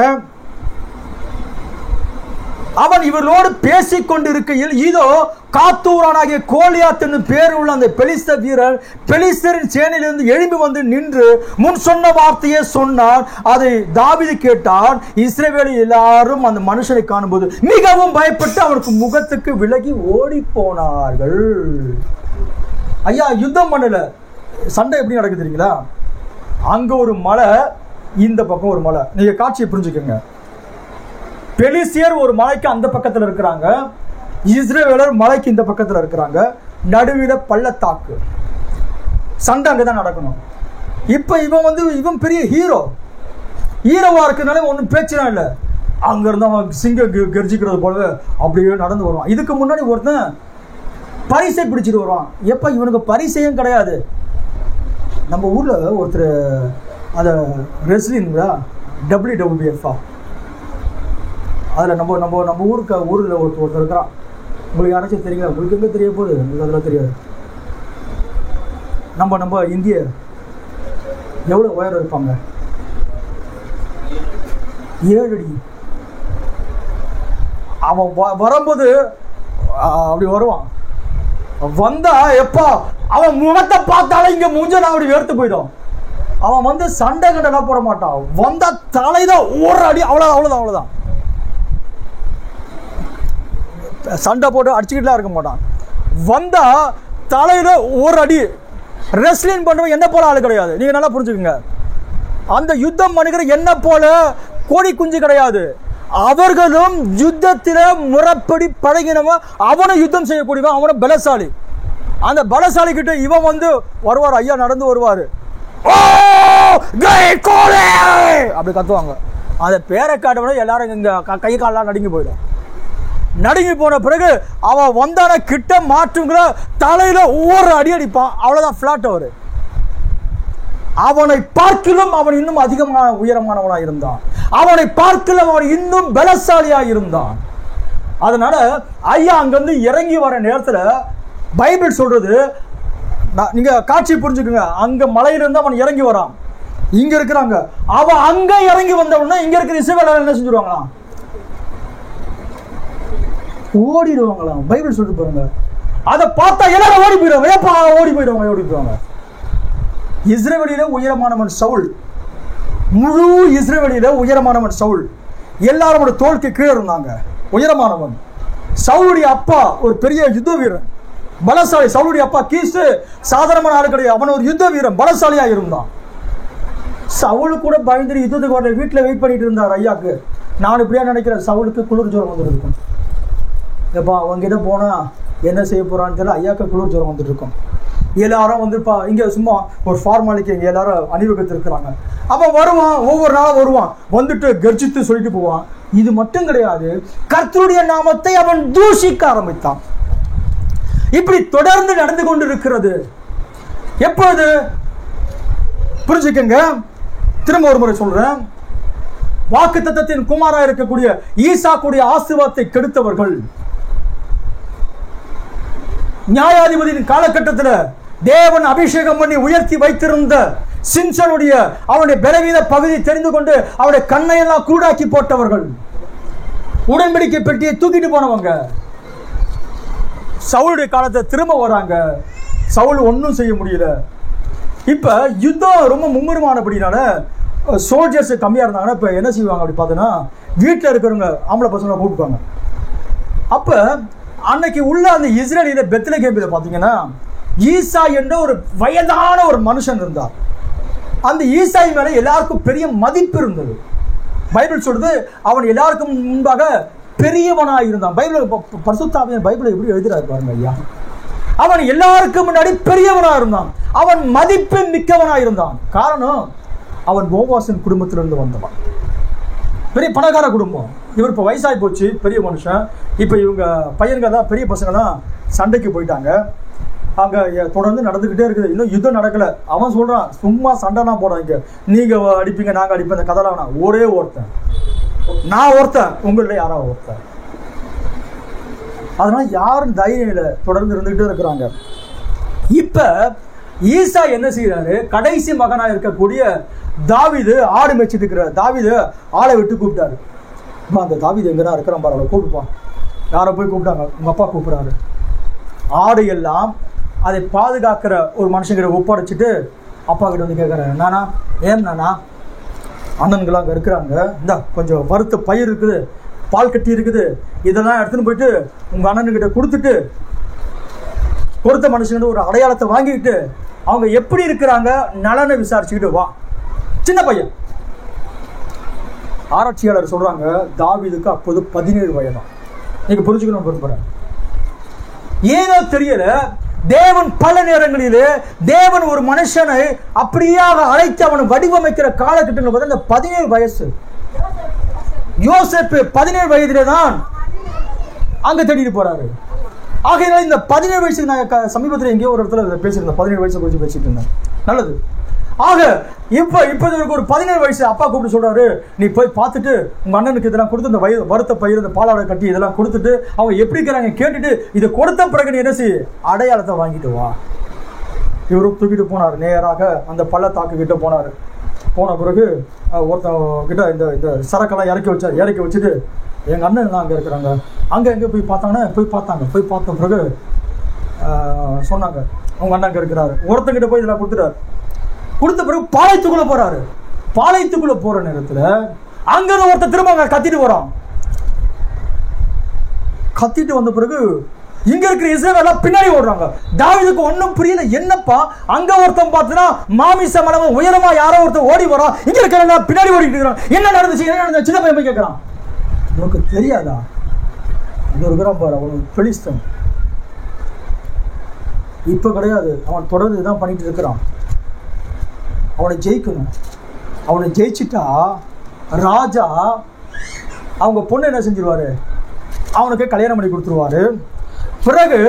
அவன் இவர்களோடு பேசிக் கொண்டிருக்கையில் இதோ காத்தூரானாகிய கோலியாத் என்னும் பேர் உள்ள அந்த பெலிஸ்த வீரர் பெலிஸ்தரின் சேனையிலிருந்து எழும்பி வந்து நின்று முன் சொன்ன வார்த்தையே சொன்னான். அதை தாவீது கேட்டான். இஸ்ரவேலில் எல்லாரும் அந்த மனுஷனை காணும்போது மிகவும் பயப்பட்டு அவருக்கு முகத்துக்கு விலகி ஓடி போனார்கள். ஐயா, யுத்தம் பண்ணல, சண்டை எப்படி நடக்குது தெரியுங்களா? அங்க ஒரு மலை, இந்த பக்கம் ஒரு மலை. நீங்க காட்சியை புரிஞ்சுக்கோங்க. பெலிஸ்தியர் ஒரு மலைக்கு அந்த பக்கத்தில் இருக்கிறாங்க, இஸ்ரவேலர் மலைக்கு இந்த பக்கத்தில் இருக்கிறாங்க. நடுவில் பள்ளத்தாக்கு. சண்டை அங்கதான் நடக்கணும். இப்ப இவன் பெரிய ஹீரோவா இருக்கிறதுனால ஒன்றும் பேச்சுனா இல்லை. அங்க இருந்து அவன் சிங்கம் கர்ஜிக்கிறது போல அப்படியே நடந்து வருவான். இதுக்கு முன்னாடி ஒருத்தன் பரிசை பிடிச்சிட்டு வருவான். எப்ப இவனுக்கு பரிசையும் கிடையாது. நம்ம ஊர்ல ஒருத்தர் அத ரெஸ்லிங் WWF, அதில் நம்ம ஊரில் ஒருத்தர் இருக்கிறான். உங்களுக்கு யாராச்சும் தெரியுங்களா? உங்களுக்கு எங்கே தெரிய போகுது? உங்களுக்கு அதெல்லாம் தெரியாது. நம்ம இந்திய எவ்வளோ உயரம் இருப்பாங்க? 7 அடி. அவன் வரும்போது அப்படி வருவான். வந்தா எப்பா அவன் முகத்தை பார்த்தாலும் இங்கே மூஞ்சல் அப்படி வேர்த்து போயிடும். அவன் வந்து சண்டை கண்டெல்லாம் போட மாட்டான். வந்தா தலைதான் ஒரு அடி, அவ்வளோதான். சண்டை போட்டு அடிச்சுக்கிட்டுலாம் இருக்க மாட்டான். வந்தா தலையில ஒரு அடி. ரெஸ்லிங் பண்றவங்க என்ன போல ஆளு கிடையாது. நீங்க நல்லா புரிஞ்சுக்கோங்க. அந்த யுத்தம் பண்ணுகிற என்ன போல கோடி குஞ்சு கிடையாது. அவர்களும் யுத்தத்தில முறைப்படி பழகினவன். அவனை யுத்தம் செய்யக்கூடியவன், அவனை பலசாலி. அந்த பலசாலி கிட்ட இவன் வந்து வருவார். ஐயா நடந்து வருவாரு. அப்படி கத்துவாங்க. அந்த பேரை காட்டவன எல்லாரும் இங்க கை காலெல்லாம் நடுங்கி போயிடும். நடுங்கி போன பிறகு அவன் வந்தான கிட்ட மாற்றுங்கிற தலையில ஒரு அடி அடிப்பான். அவ்வளவுதான், பிளாட். அவனை பார்க்கிலும் அவன் இன்னும் அதிகமான உயரமானவனா இருந்தான். அவனை பார்க்கிலும் அவன் இன்னும் பலசாலியா இருந்தான். அதனால ஐயா அங்கிருந்து இறங்கி வர நேரத்துல பைபிள் சொல்றது, நீங்க காட்சி புரிஞ்சுக்குங்க. அங்க மலையிலிருந்து அவன் இறங்கி வரான். இங்க இருக்கிறாங்க. அவன் அங்க இறங்கி வந்தவன இங்க இருக்கிற இஸ்ரவேலர் என்ன செஞ்சிருவாங்களாம்? ஓடிடுவாங்களாம். பைபிள் சொல்லிட்டு பாருங்க. அதை பார்த்தா எல்லாரும் ஓடி போயிடுவாங்க. இஸ்ரவேலில உயரமானவன் சவுல். முழு இஸ்ரவேலில உயரமானவன் சவுல். எல்லாரோட தோளுக்கு கீழே இருந்தாங்க. உயரமானவன் சவுலுடைய அப்பா ஒரு பெரிய யுத்த வீரன், பலசாலி. சவுலுடைய அப்பா கீசு சாதாரணமான ஆளு கிடையாது. அவன் ஒரு யுத்த வீரன், பலசாலியா இருந்தான். சவுலு கூட பயந்து யுத்தத்துக்கு வர வீட்டில் வெயிட் பண்ணிட்டு இருந்தார் ஐயாக்கு. நான் இப்படியா நினைக்கிறேன், சவுலுக்கு குளிர் ஜுரம் வந்துட்டு இருக்கும். எப்பா அவங்ககிட்ட போனா என்ன செய்ய போறான்னு தெரியல. ஐயாக்கு குளிர் ஜுரம் வந்துட்டு இருக்கும். எல்லாரும் வந்துப்பா இங்க சும்மா ஒரு ஃபார்மாலிட்டி இங்க எல்லாரும் அணிவகுத்து இருக்கிறாங்க. அவன் வருவான், ஒவ்வொரு நாளும் வருவான், வந்துட்டு கர்ஜித்து சொல்லிட்டு போவான். இது மட்டும் கிடையாது, கர்த்தருடைய நாமத்தை அவன் தூஷிக்க ஆரம்பித்தான். இப்படி தொடர்ந்து நடந்து கொண்டு இருக்கிறது. எப்பொழுது புரிஞ்சுக்கங்க, திரும்ப ஒரு முறை சொல்றேன். வாக்குத்தத்தத்தின் குமாரா இருக்கக்கூடிய ஈசாக்குடைய ஆசீர்வாதத்தை கெடுத்தவர்கள், நியாயாதிபதியின் காலகட்டத்தில் தேவன் அபிஷேகம் பண்ணி உயர்த்தி வைத்திருந்த சிம்சனுடைய அவனுடைய பலவீன பகுதி தெரிந்து கொண்டு அவருடைய கண்ணையெல்லாம் கூடாக்கி போட்டவர்கள், உடன்படிக்கை பெட்டியை தூக்கிட்டு போனவங்க, சவுளுடைய காலத்தை திரும்ப வராங்க. சவுல் ஒன்றும் செய்ய முடியல. இப்ப யுத்தம் ரொம்ப மும்முரமானபடினால சோல்ஜர்ஸ் கம்மியா இருந்தாங்கன்னா இப்ப என்ன செய்வாங்க அப்படி பார்த்தோன்னா, வீட்டில் இருக்கிறவங்க ஆம்பளை பசங்களை கூப்பிட்டாங்க. அப்ப அன்னைக்கு உள்ள அந்த இஸ்ரேலில பெத்லகேமில பார்த்தீங்கன்னா ஈசா என்ற ஒரு வயதான ஒரு மனுஷன் இருந்தார். அந்த ஈசாய் மேல எல்லாருக்கும் பெரிய மதிப்பு இருந்தது. பைபிள் சொல்றது அவன் எல்லாருக்கும் முன்பாக பெரியவனாக இருந்தான். பைபிள் பரிசுத்த ஆவியானவர் பைபிளை எப்படி எழுதுறாரு பாருங்க ஐயா. அவன் எல்லாருக்கும் முன்னாடி பெரியவனா இருந்தான். அவன் மதிப்பு மிக்கவனா இருந்தான். காரணம், அவன் போவாசின் குடும்பத்திலிருந்து வந்தவன். பெரிய பணக்கார குடும்பம். இவர் இப்போ வயசாகி போச்சு, பெரிய மனுஷன். இப்போ இவங்க பையன்க தான், பெரிய பசங்க தான் சண்டைக்கு போயிட்டாங்க. அங்கே தொடர்ந்து நடந்துக்கிட்டே இருக்குது. இன்னும் யுத்தம் நடக்கலை. அவன் சொல்கிறான், சும்மா சண்டைலாம் போடாதீங்க, நீங்கள் அடிப்பீங்க நாங்கள் அடிப்பேன், இந்த கதைலாம் வேணாம். ஒரே ஒருத்தன், நான் ஒருத்தன், உங்களில் யாராவது ஒருத்தன். அதனால யாரும் தைரியம் இல்லை, தொடர்ந்து இருந்துகிட்டே இருக்கிறாங்க. இப்போ ஈசா என்ன செய்யறாரு, கடைசி மகனா இருக்கக்கூடிய தாவீது ஆடு மேய்ச்சிட்டு இருக்கிறார். தாவீது ஆளை விட்டு கூப்பிட்டாரு. அந்த தாவீது எங்கதான் இருக்கிறான் பாரு, கூப்பிடுப்பா. யாரை போய் கூப்பிட்டாங்க, உங்க அப்பா கூப்பிடுறாரு. ஆடு எல்லாம் அதை பாதுகாக்கிற ஒரு மனுஷங்கிட்ட ஒப்படைச்சிட்டு அப்பா கிட்ட வந்து கேட்குறாரு, நானா ஏன் நானா அண்ணன்களாம் அங்கே இருக்கிறாங்க, இந்த கொஞ்சம் வறுத்த பயிர் இருக்குது, பால் கட்டி இருக்குது, இதெல்லாம் எடுத்துன்னு போயிட்டு உங்க அண்ணன்கிட்ட கொடுத்துட்டு கொடுத்த மனுஷங்கிட்ட ஒரு அடையாளத்தை வாங்கிக்கிட்டு அவங்க எப்படி இருக்கிறாங்க நலனை விசாரிச்சுக்கிட்டு வா. சின்ன பையன். ஆராய்ச்சியாளர் சொல்றாங்க தாவீதுக்கு அப்போது 17 வயதான். நீங்க புரிஞ்சுக்கணும் விரும்புறேன். ஏதோ தெரியல, தேவன் பல நேரங்களிலே தேவன் ஒரு மனுஷனை அப்படியே அழைத்து அவனை வடிவமைக்கிற காலகட்டத்தில் பார்த்தா 17 வயசு. யோசேப்பு 17 வயதிலே தான் அங்க தேடிட்டு போறாரு. ஆகையினால இந்த 17 வயசுக்கு நான் சமீபத்தில் எங்கேயோ ஒரு இடத்துல பேசியிருந்தேன். 17 வயசை குறித்து பேசிட்டு இருந்தேன். நல்லது. ஆக இப்போ ஒரு 17 வயசு அப்பா கூப்பிட்டு சொல்றாரு, நீ போய் பார்த்துட்டு உங்க அண்ணனுக்கு இதெல்லாம் கொடுத்து இந்த வறுத்த பயிர், இந்த பாலாடை கட்டி இதெல்லாம் கொடுத்துட்டு அவங்க எப்படி இருக்கிறாங்க கேட்டுட்டு இதை கொடுத்த பிறகு நீ என்ன செய்ய, அடையாளத்தை வாங்கிட்டு வா. இவரும் தூக்கிட்டு போனார். நேராக அந்த பள்ளத்தாக்கு கிட்ட போனார். போன பிறகு ஒருத்தன் கிட்ட இந்த சரக்கெல்லாம் இறக்கி வச்சுட்டு எங்கள் அண்ணன் அங்கே இருக்கிறாங்க, அங்கே எங்கே போய் பார்த்தாங்கன்னா போய் பார்த்த பிறகு சொன்னாங்க அவங்க அண்ணன் அங்கே இருக்கிறாரு. ஒருத்தங்கிட்ட போய் இதெல்லாம் கொடுத்த பிறகு பாளையத்துக்குள்ள போறாரு. பாளையத்துக்குள்ள போற நேரத்தில் அங்க ஒருத்தர் திரும்ப கத்திட்டு போறான். கத்திட்டு வந்த பிறகு இங்க இருக்கிற இஸ்ரவேலெல்லாம் பின்னாடி ஓடுறாங்க. தாவீதுக்கு ஒன்னும் புரியல, என்னப்பா அங்க ஒருத்தன் பார்த்தா மாமிச மலமும் உயரமா யாரோ ஒருத்தர் ஓடி வரான், இங்க இருக்கிற பின்னாடி ஓடிட்டு இருக்கிறான். என்ன நடந்துச்சு சின்ன பையன் போய் கேட்கிறான், உனக்கு தெரியாதா இது ஒரு கிராம் பாரு, அவனுக்கு பெலிஸ்தன் இப்ப கிடையாது, அவன் தொடர்ந்து இதான் பண்ணிட்டு இருக்கிறான். அவனை ஜெயிக்கணும். அவனை ஜெயிச்சுட்டா ராஜா அவங்க பொண்ணு என்ன செஞ்சிருவாரு, அவனுக்கு கல்யாணம் பண்ணி கொடுத்துருவாரு. பிறகு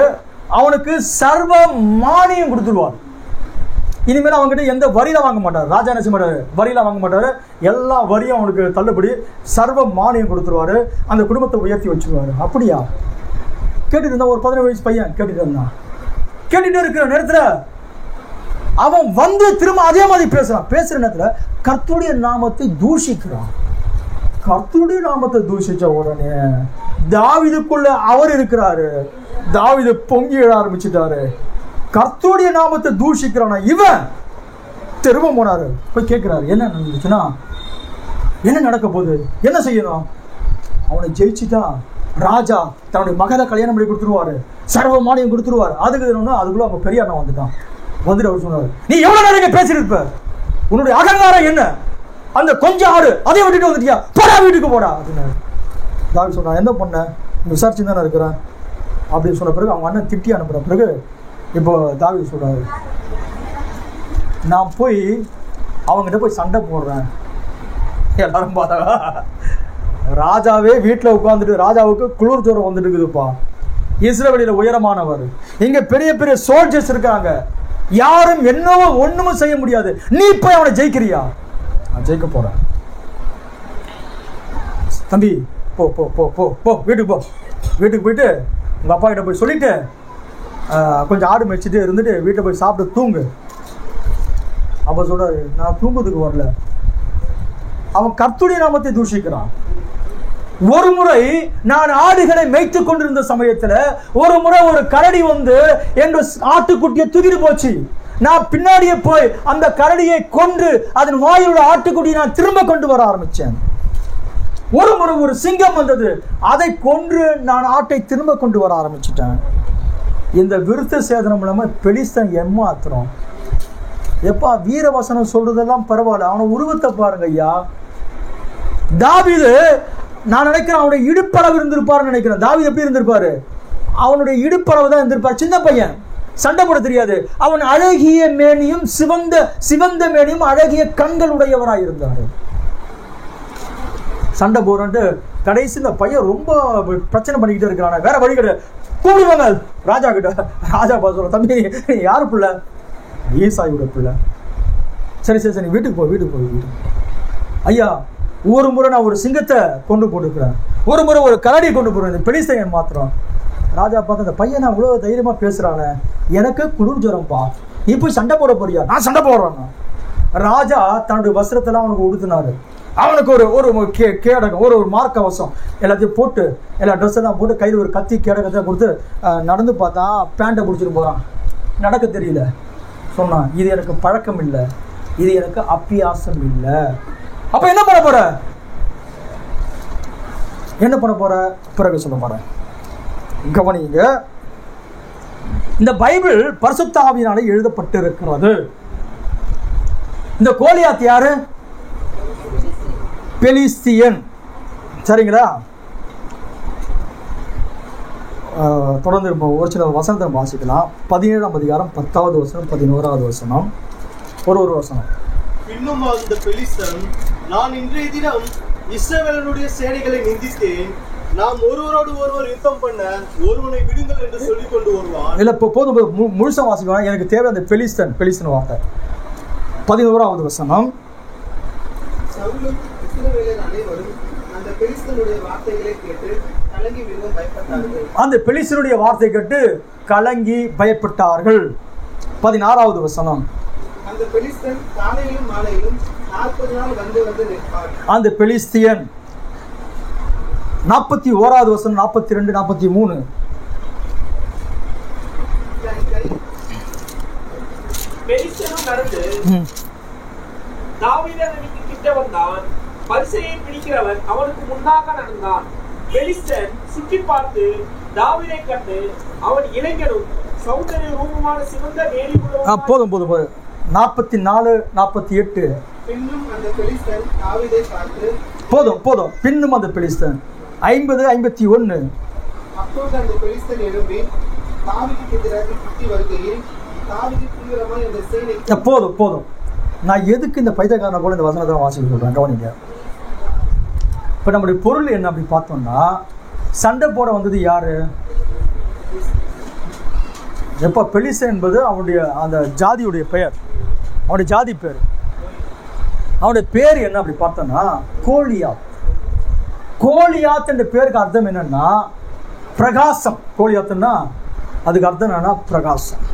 அவனுக்கு சர்வ மானியம் கொடுத்துருவார். இனிமேல் அவங்ககிட்ட எந்த வரியில வாங்க மாட்டார். ராஜா என்ன செய்ய மாட்டாரு, வரியில வாங்க மாட்டாரு. எல்லா வரியும் அவனுக்கு தள்ளுபடி, சர்வ மானியம் கொடுத்துருவாரு. அந்த குடும்பத்தை உயர்த்தி வச்சிருவாரு. அப்படியா கேட்டுட்டு இருந்தா ஒரு 17 வயசு பையன் கேட்டுட்டு இருந்தான். கேட்டுட்டு இருக்கிற நேரத்தில் அவன் வந்து திரும்ப அதே மாதிரி பேசுற நேரத்துல கர்த்தருடைய நாமத்தை தூஷிக்கிறான். கர்த்தருடைய நாமத்தை தூஷிச்ச உடனே தாவீதுக்குள்ள அவர் இருக்கிறாரு. தாவீது பொங்கி எழ ஆரம்பிச்சுட்டாரு. கர்த்தருடைய நாமத்தை தூஷிக்கிறானா இவன். திரும்ப போனாரு, போய் கேட்கிறாரு என்ன நடந்துச்சுன்னா, என்ன நடக்க போகுது, என்ன செய்யணும். அவனை ஜெயிச்சுட்டா ராஜா தன்னுடைய மகளை கல்யாணம் பண்ணி கொடுத்துருவாரு, சர்வ மானியம் கொடுத்துருவாரு. அதுக்குள்ள அவங்க பெரிய அண்ணன் வந்துட்டு அவர் சொன்னார், நீ எவ்வளவு நேரம் பேசிட்டு இருப்ப, உன்னுடைய அகங்காரம் என்ன, அந்த கொஞ்சம் ஆடு அதை விட்டுட்டு வந்துட்டியா, போடா வீட்டுக்கு போடா அப்படின்னாரு. தாவீது சொன்னா, என்ன பண்ண, விசாரிச்சு தானே இருக்கிறேன் அப்படின்னு சொன்ன பிறகு அவங்க அண்ணன் திட்டி அனுப்புற பிறகு இப்போ தாவீது சொல்றாரு, நான் போய் அவங்ககிட்ட போய் சண்டை போடுறேன். எல்லாரும் பார்த்தா ராஜாவே வீட்டில் உட்காந்துட்டு ராஜாவுக்கு குளிர் ஜோரம் வந்துட்டு இருக்குதுப்பா, இஸ்ரவேலில் உயரமானவர். இங்க பெரிய பெரிய சோல்ஜர்ஸ் இருக்காங்க. யாரும் என்னவோ ஒண்ணுமே செய்ய முடியாது. நீ போய் அவனை ஜெயிக்கிறியா? நான் ஜெயிக்க போறேன். தம்பி போ போ போ போ போ வீட்டுக்கு போ. வீட்டுக்கு போயிட்டு உங்க அப்பா கிட்ட போய் சொல்லிட்டு கொஞ்சம் ஆடு மேய்ச்சிட்டு இருந்துட்டு வீட்டை போய் சாப்பிட்டு தூங்கு. அப்ப சொல்றாரு, நான் தூங்குறதுக்கு வரல. அவன் கர்த்தருடைய நாமத்தை தூஷிக்கிறான். ஒரு முறை நான் ஆடுகளை மேய்த்து கொண்டிருந்த சமயத்துல ஒரு முறை ஒரு கரடி வந்து என்ற ஆட்டுக்குட்டியை தூக்கிட்டு போச்சு. நான் பின்னாடியே போய் அந்த கரடியை கொன்று அதன் வாயுள்ள ஆட்டுக்குட்டியை நான் திரும்ப கொண்டு வர ஆரம்பிச்சேன். ஒரு முறை ஒரு சிங்கம் வந்தது, அதை கொன்று நான் ஆட்டை திரும்ப கொண்டு வர ஆரம்பிச்சிட்டேன். இந்த விருத்த சேதனம் இல்லாம பெலிஸ்தன் ஏமாத்துறோம். எப்பா வீரவசனம் சொல்றதெல்லாம் பரவாயில்ல, அவன உருவத்தை பாருங்க ஐயா. தாவீது நான் நினைக்கிறேன் அவனுடைய இடுப்பளவு இருந்திருப்பாருன்னு நினைக்கிறேன். தாவீது எப்படி இருந்திருப்பாரு? அவனுடைய இடுப்பளவு தான் இருந்திருப்பார். சின்ன பையன், சண்டை போட தெரியாது. அவன் அழகிய மேனியும் சிவந்த மேனியும் அழகிய கண்கள் உடையவராய் இருந்தார். சண்டை போறன்ட்டு கடைசி இந்த பையன் ரொம்ப பிரச்சனை பண்ணிக்கிட்டே இருக்கிறான. வேற வழி கிடையாது, கூப்பிடுவாங்க ராஜா கிட்ட. ராஜா சொல்ற, தம்பி யாரு பிள்ளை? ஈசாயோட பிள்ளை. சரி சரி சரி வீட்டுக்கு போ வீட்டுக்கு போ வீட்டுக்கு. ஐயா ஒரு முறை நான் ஒரு சிங்கத்தை கொண்டு போட்டுக்கிறேன், ஒரு முறை ஒரு கரடியை கொண்டு போடுறேன், இந்த பெலிஸ்தன் மாத்திரம். ராஜா பார்த்து அந்த பையன் நான் இவ்வளோ தைரியமா பேசுறானே, எனக்கு குளிர் ஜுரம்பா, நீ போய் சண்டை போட போறியா? நான் சண்டை போடுறேன். ராஜா தன்னுடைய வஸ்திரத்தெல்லாம் அவனுக்கு உடுத்தினாரு. அவனுக்கு ஒரு கேடகம், ஒரு மார்க்கவசம் எல்லாத்தையும் போட்டு, எல்லா ட்ரெஸ் எல்லாம் போட்டு, கையில் ஒரு கத்தி கேடகத்தை கொடுத்து நடந்து பார்த்தா பேண்டை பிடிச்சிட்டு போறான். நடக்க தெரியல. சொன்னான், இது எனக்கு பழக்கம் இல்லை, இது எனக்கு அப்பியாசம் இல்லை. அப்ப என்ன பண்ண போற? என்ன பண்ண போற? பிறகு சொல்ல போறேன். கவனிங்க, இந்த பைபிள் பரிசுத்த ஆவியினாலே எழுதப்பட்டு இருக்கிறது. இந்த கோலியாத் யாரு? பெலிஸ்தியன். சரிங்களா? தொடர்ந்து ஒரு சில வசனத்தை வாசிக்கலாம். 17ஆம் அதிகாரம் 10வது வசனம், 11வது வசனம், ஒரு வசனம். இன்னும் அந்த பெலிஸ்தன், நான் இன்றைய தினம் இஸ்ரவேலனுடைய சேனைகளை நிந்தித்தேன், நாம் ஒருவரோடு ஒருவர் யுத்தம் பண்ண ஒருவனை விடுங்கள் என்று சொல்லிக் கொண்டு வருவான். இல்ல போதும் முழுசா வாசிக்கலாம், எனக்கு தேவை அந்த பெலிஸ்தன் வார்த்தை. 11வது வசனம். சவுலும் இஸ்ரவேலர் அனைவரும் அந்த பெலிஸ்தனுடைய வார்த்தைகளை கேட்டு கலங்கி மிகவும் பயப்பட்டார்கள். அந்த பெலிஸ்தனுடைய வார்த்தை கேட்டு கலங்கி பயப்பட்டார்கள். 16வது வசனம். அந்த பெலிஸ்தன் காலையிலும் மாலையிலும் 40 நாள் வந்து வந்து நிற்பார். அந்த பெலிஸ்தியன் 41வது வசனம், 42, 43. பெலிஸ்தனும் நடந்து தாவீதனுக்கு கிட்ட வந்தான். பரிசையை பிடிக்கிறவன் அவனுக்கு முன்னாக நடந்தான். பெலிஸ்தன் சுற்றி பார்த்து தாவீதை கண்டு, அவன் இளைஞனும் சௌந்தரிய ரூபமான சிவந்த நேரியுள்ளவனும். போதும் 44, 48. பின்னும் அந்த பெலிஸ்தன் தாவீதை பார்த்து, போதும் பின்னும் அந்த பெலிஸ்தன் 50, 51. அப்போது அந்த பெலிஸ்தன் எழும்பி தாவீதுக்கு எதிராக சுற்றி வருகையில் தாவீது தீவிரமாய் அந்த சேனைக்கு. போதும் நான் எதுக்கு இந்த பைத்தியக்காரனை போல இந்த வசனத்தை வாசிக்க சொல்றேன், கவனிங்க. இப்ப நம்முடைய பொருள் என்ன அப்படி பார்த்தோம்னா, சண்டை போட வந்தது யாரு? எப்ப பெலிஸ்தன் என்பது அவனுடைய அந்த ஜாதியுடைய பெயர், அவனுடைய ஜாதி பேர். அவனுடைய பேர் என்ன அப்படி பார்த்தோம்னா கோலியாத். கோலியாத் என்ற பேருக்கு அர்த்தம் என்னன்னா பிரகாசம். கோலியாத்னா அதுக்கு அர்த்தம் என்னன்னா பிரகாசம்.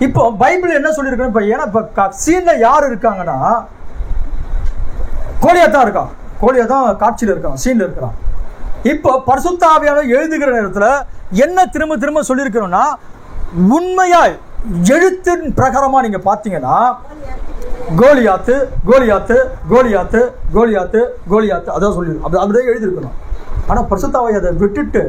இப்போ பைபிள் என்ன சொல்லியிருக்கணும்? இப்போ ஏன்னா இப்போ சீன்ல யார் இருக்காங்கன்னா கோலியாத் தான் இருக்கான். கோலியாத் தான் காட்சியில் இருக்கான், சீன்ல இருக்கிறான். இப்போ பரிசுத்த ஆவியானவர் எழுதுகிற நேரத்தில் என்ன திரும்ப திரும்ப சொல்லியிருக்கிறோம்னா, உண்மையாய் எழுத்தின் பிரகாரமா நீங்க பார்த்தீங்கன்னா கோலியாத்து கோலியாத்து கோலியாத்து கோலியாத்து கோலியாத்து அதான் சொல்லி அப்படியே எழுதியிருக்கணும். ஆனால் பரிசுத்த ஆவி அதை விட்டுட்டு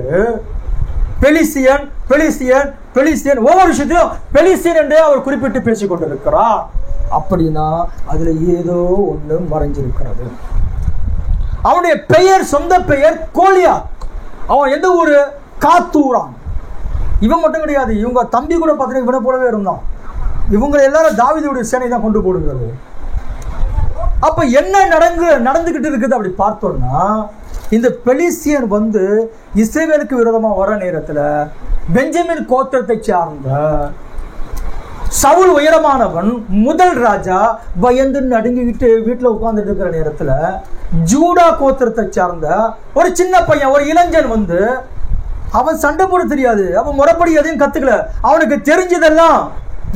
பெலிஸ்தியன் பெலிஸ்தியன் பெலிஸ்தியன் ஒவ்வொரு விஷயத்தையும் பெலிஸ்தியன் என்றே அவர் குறிப்பிட்டு பேசிக் கொண்டிருக்கிறார். அப்படின்னா அதுல ஏதோ ஒன்று மறைஞ்சிருக்கிறது. அவனுடைய பெயர், சொந்த பெயர் கோலியாத். அவன் எந்த ஊரு? காத்தூரான். இவன் மட்டும் கிடையாது, இவங்க தம்பி கூட பார்த்தீங்கன்னா இவனை போலவே இருந்தான். இவங்க எல்லாரும் தாவீதுடைய சேனை தான் கொண்டு போடுகிறது. அப்ப என்ன நடந்துகிட்டு இருக்குது அப்படி பார்த்தோம்னா, இந்த பெலிஸ்தியன் வந்து இஸ்ரவேலுக்கு விரோதமாக வர நேரத்தில் பெஞ்சமின் கோத்திரத்தை சார்ந்த சவுல் உயரமானவன் முதல் ராஜா பயந்து நடுங்கிக்கிட்டு வீட்டில் உட்கார்ந்துட்டு இருக்கிற நேரத்தில் ஜூடா கோத்திரத்தை சார்ந்த ஒரு சின்ன பையன், ஒரு இளைஞன் வந்து, அவன் சண்டை போட தெரியாது, அவன் முறைப்படி எதையும் கத்துக்கல, அவனுக்கு தெரிஞ்சதெல்லாம்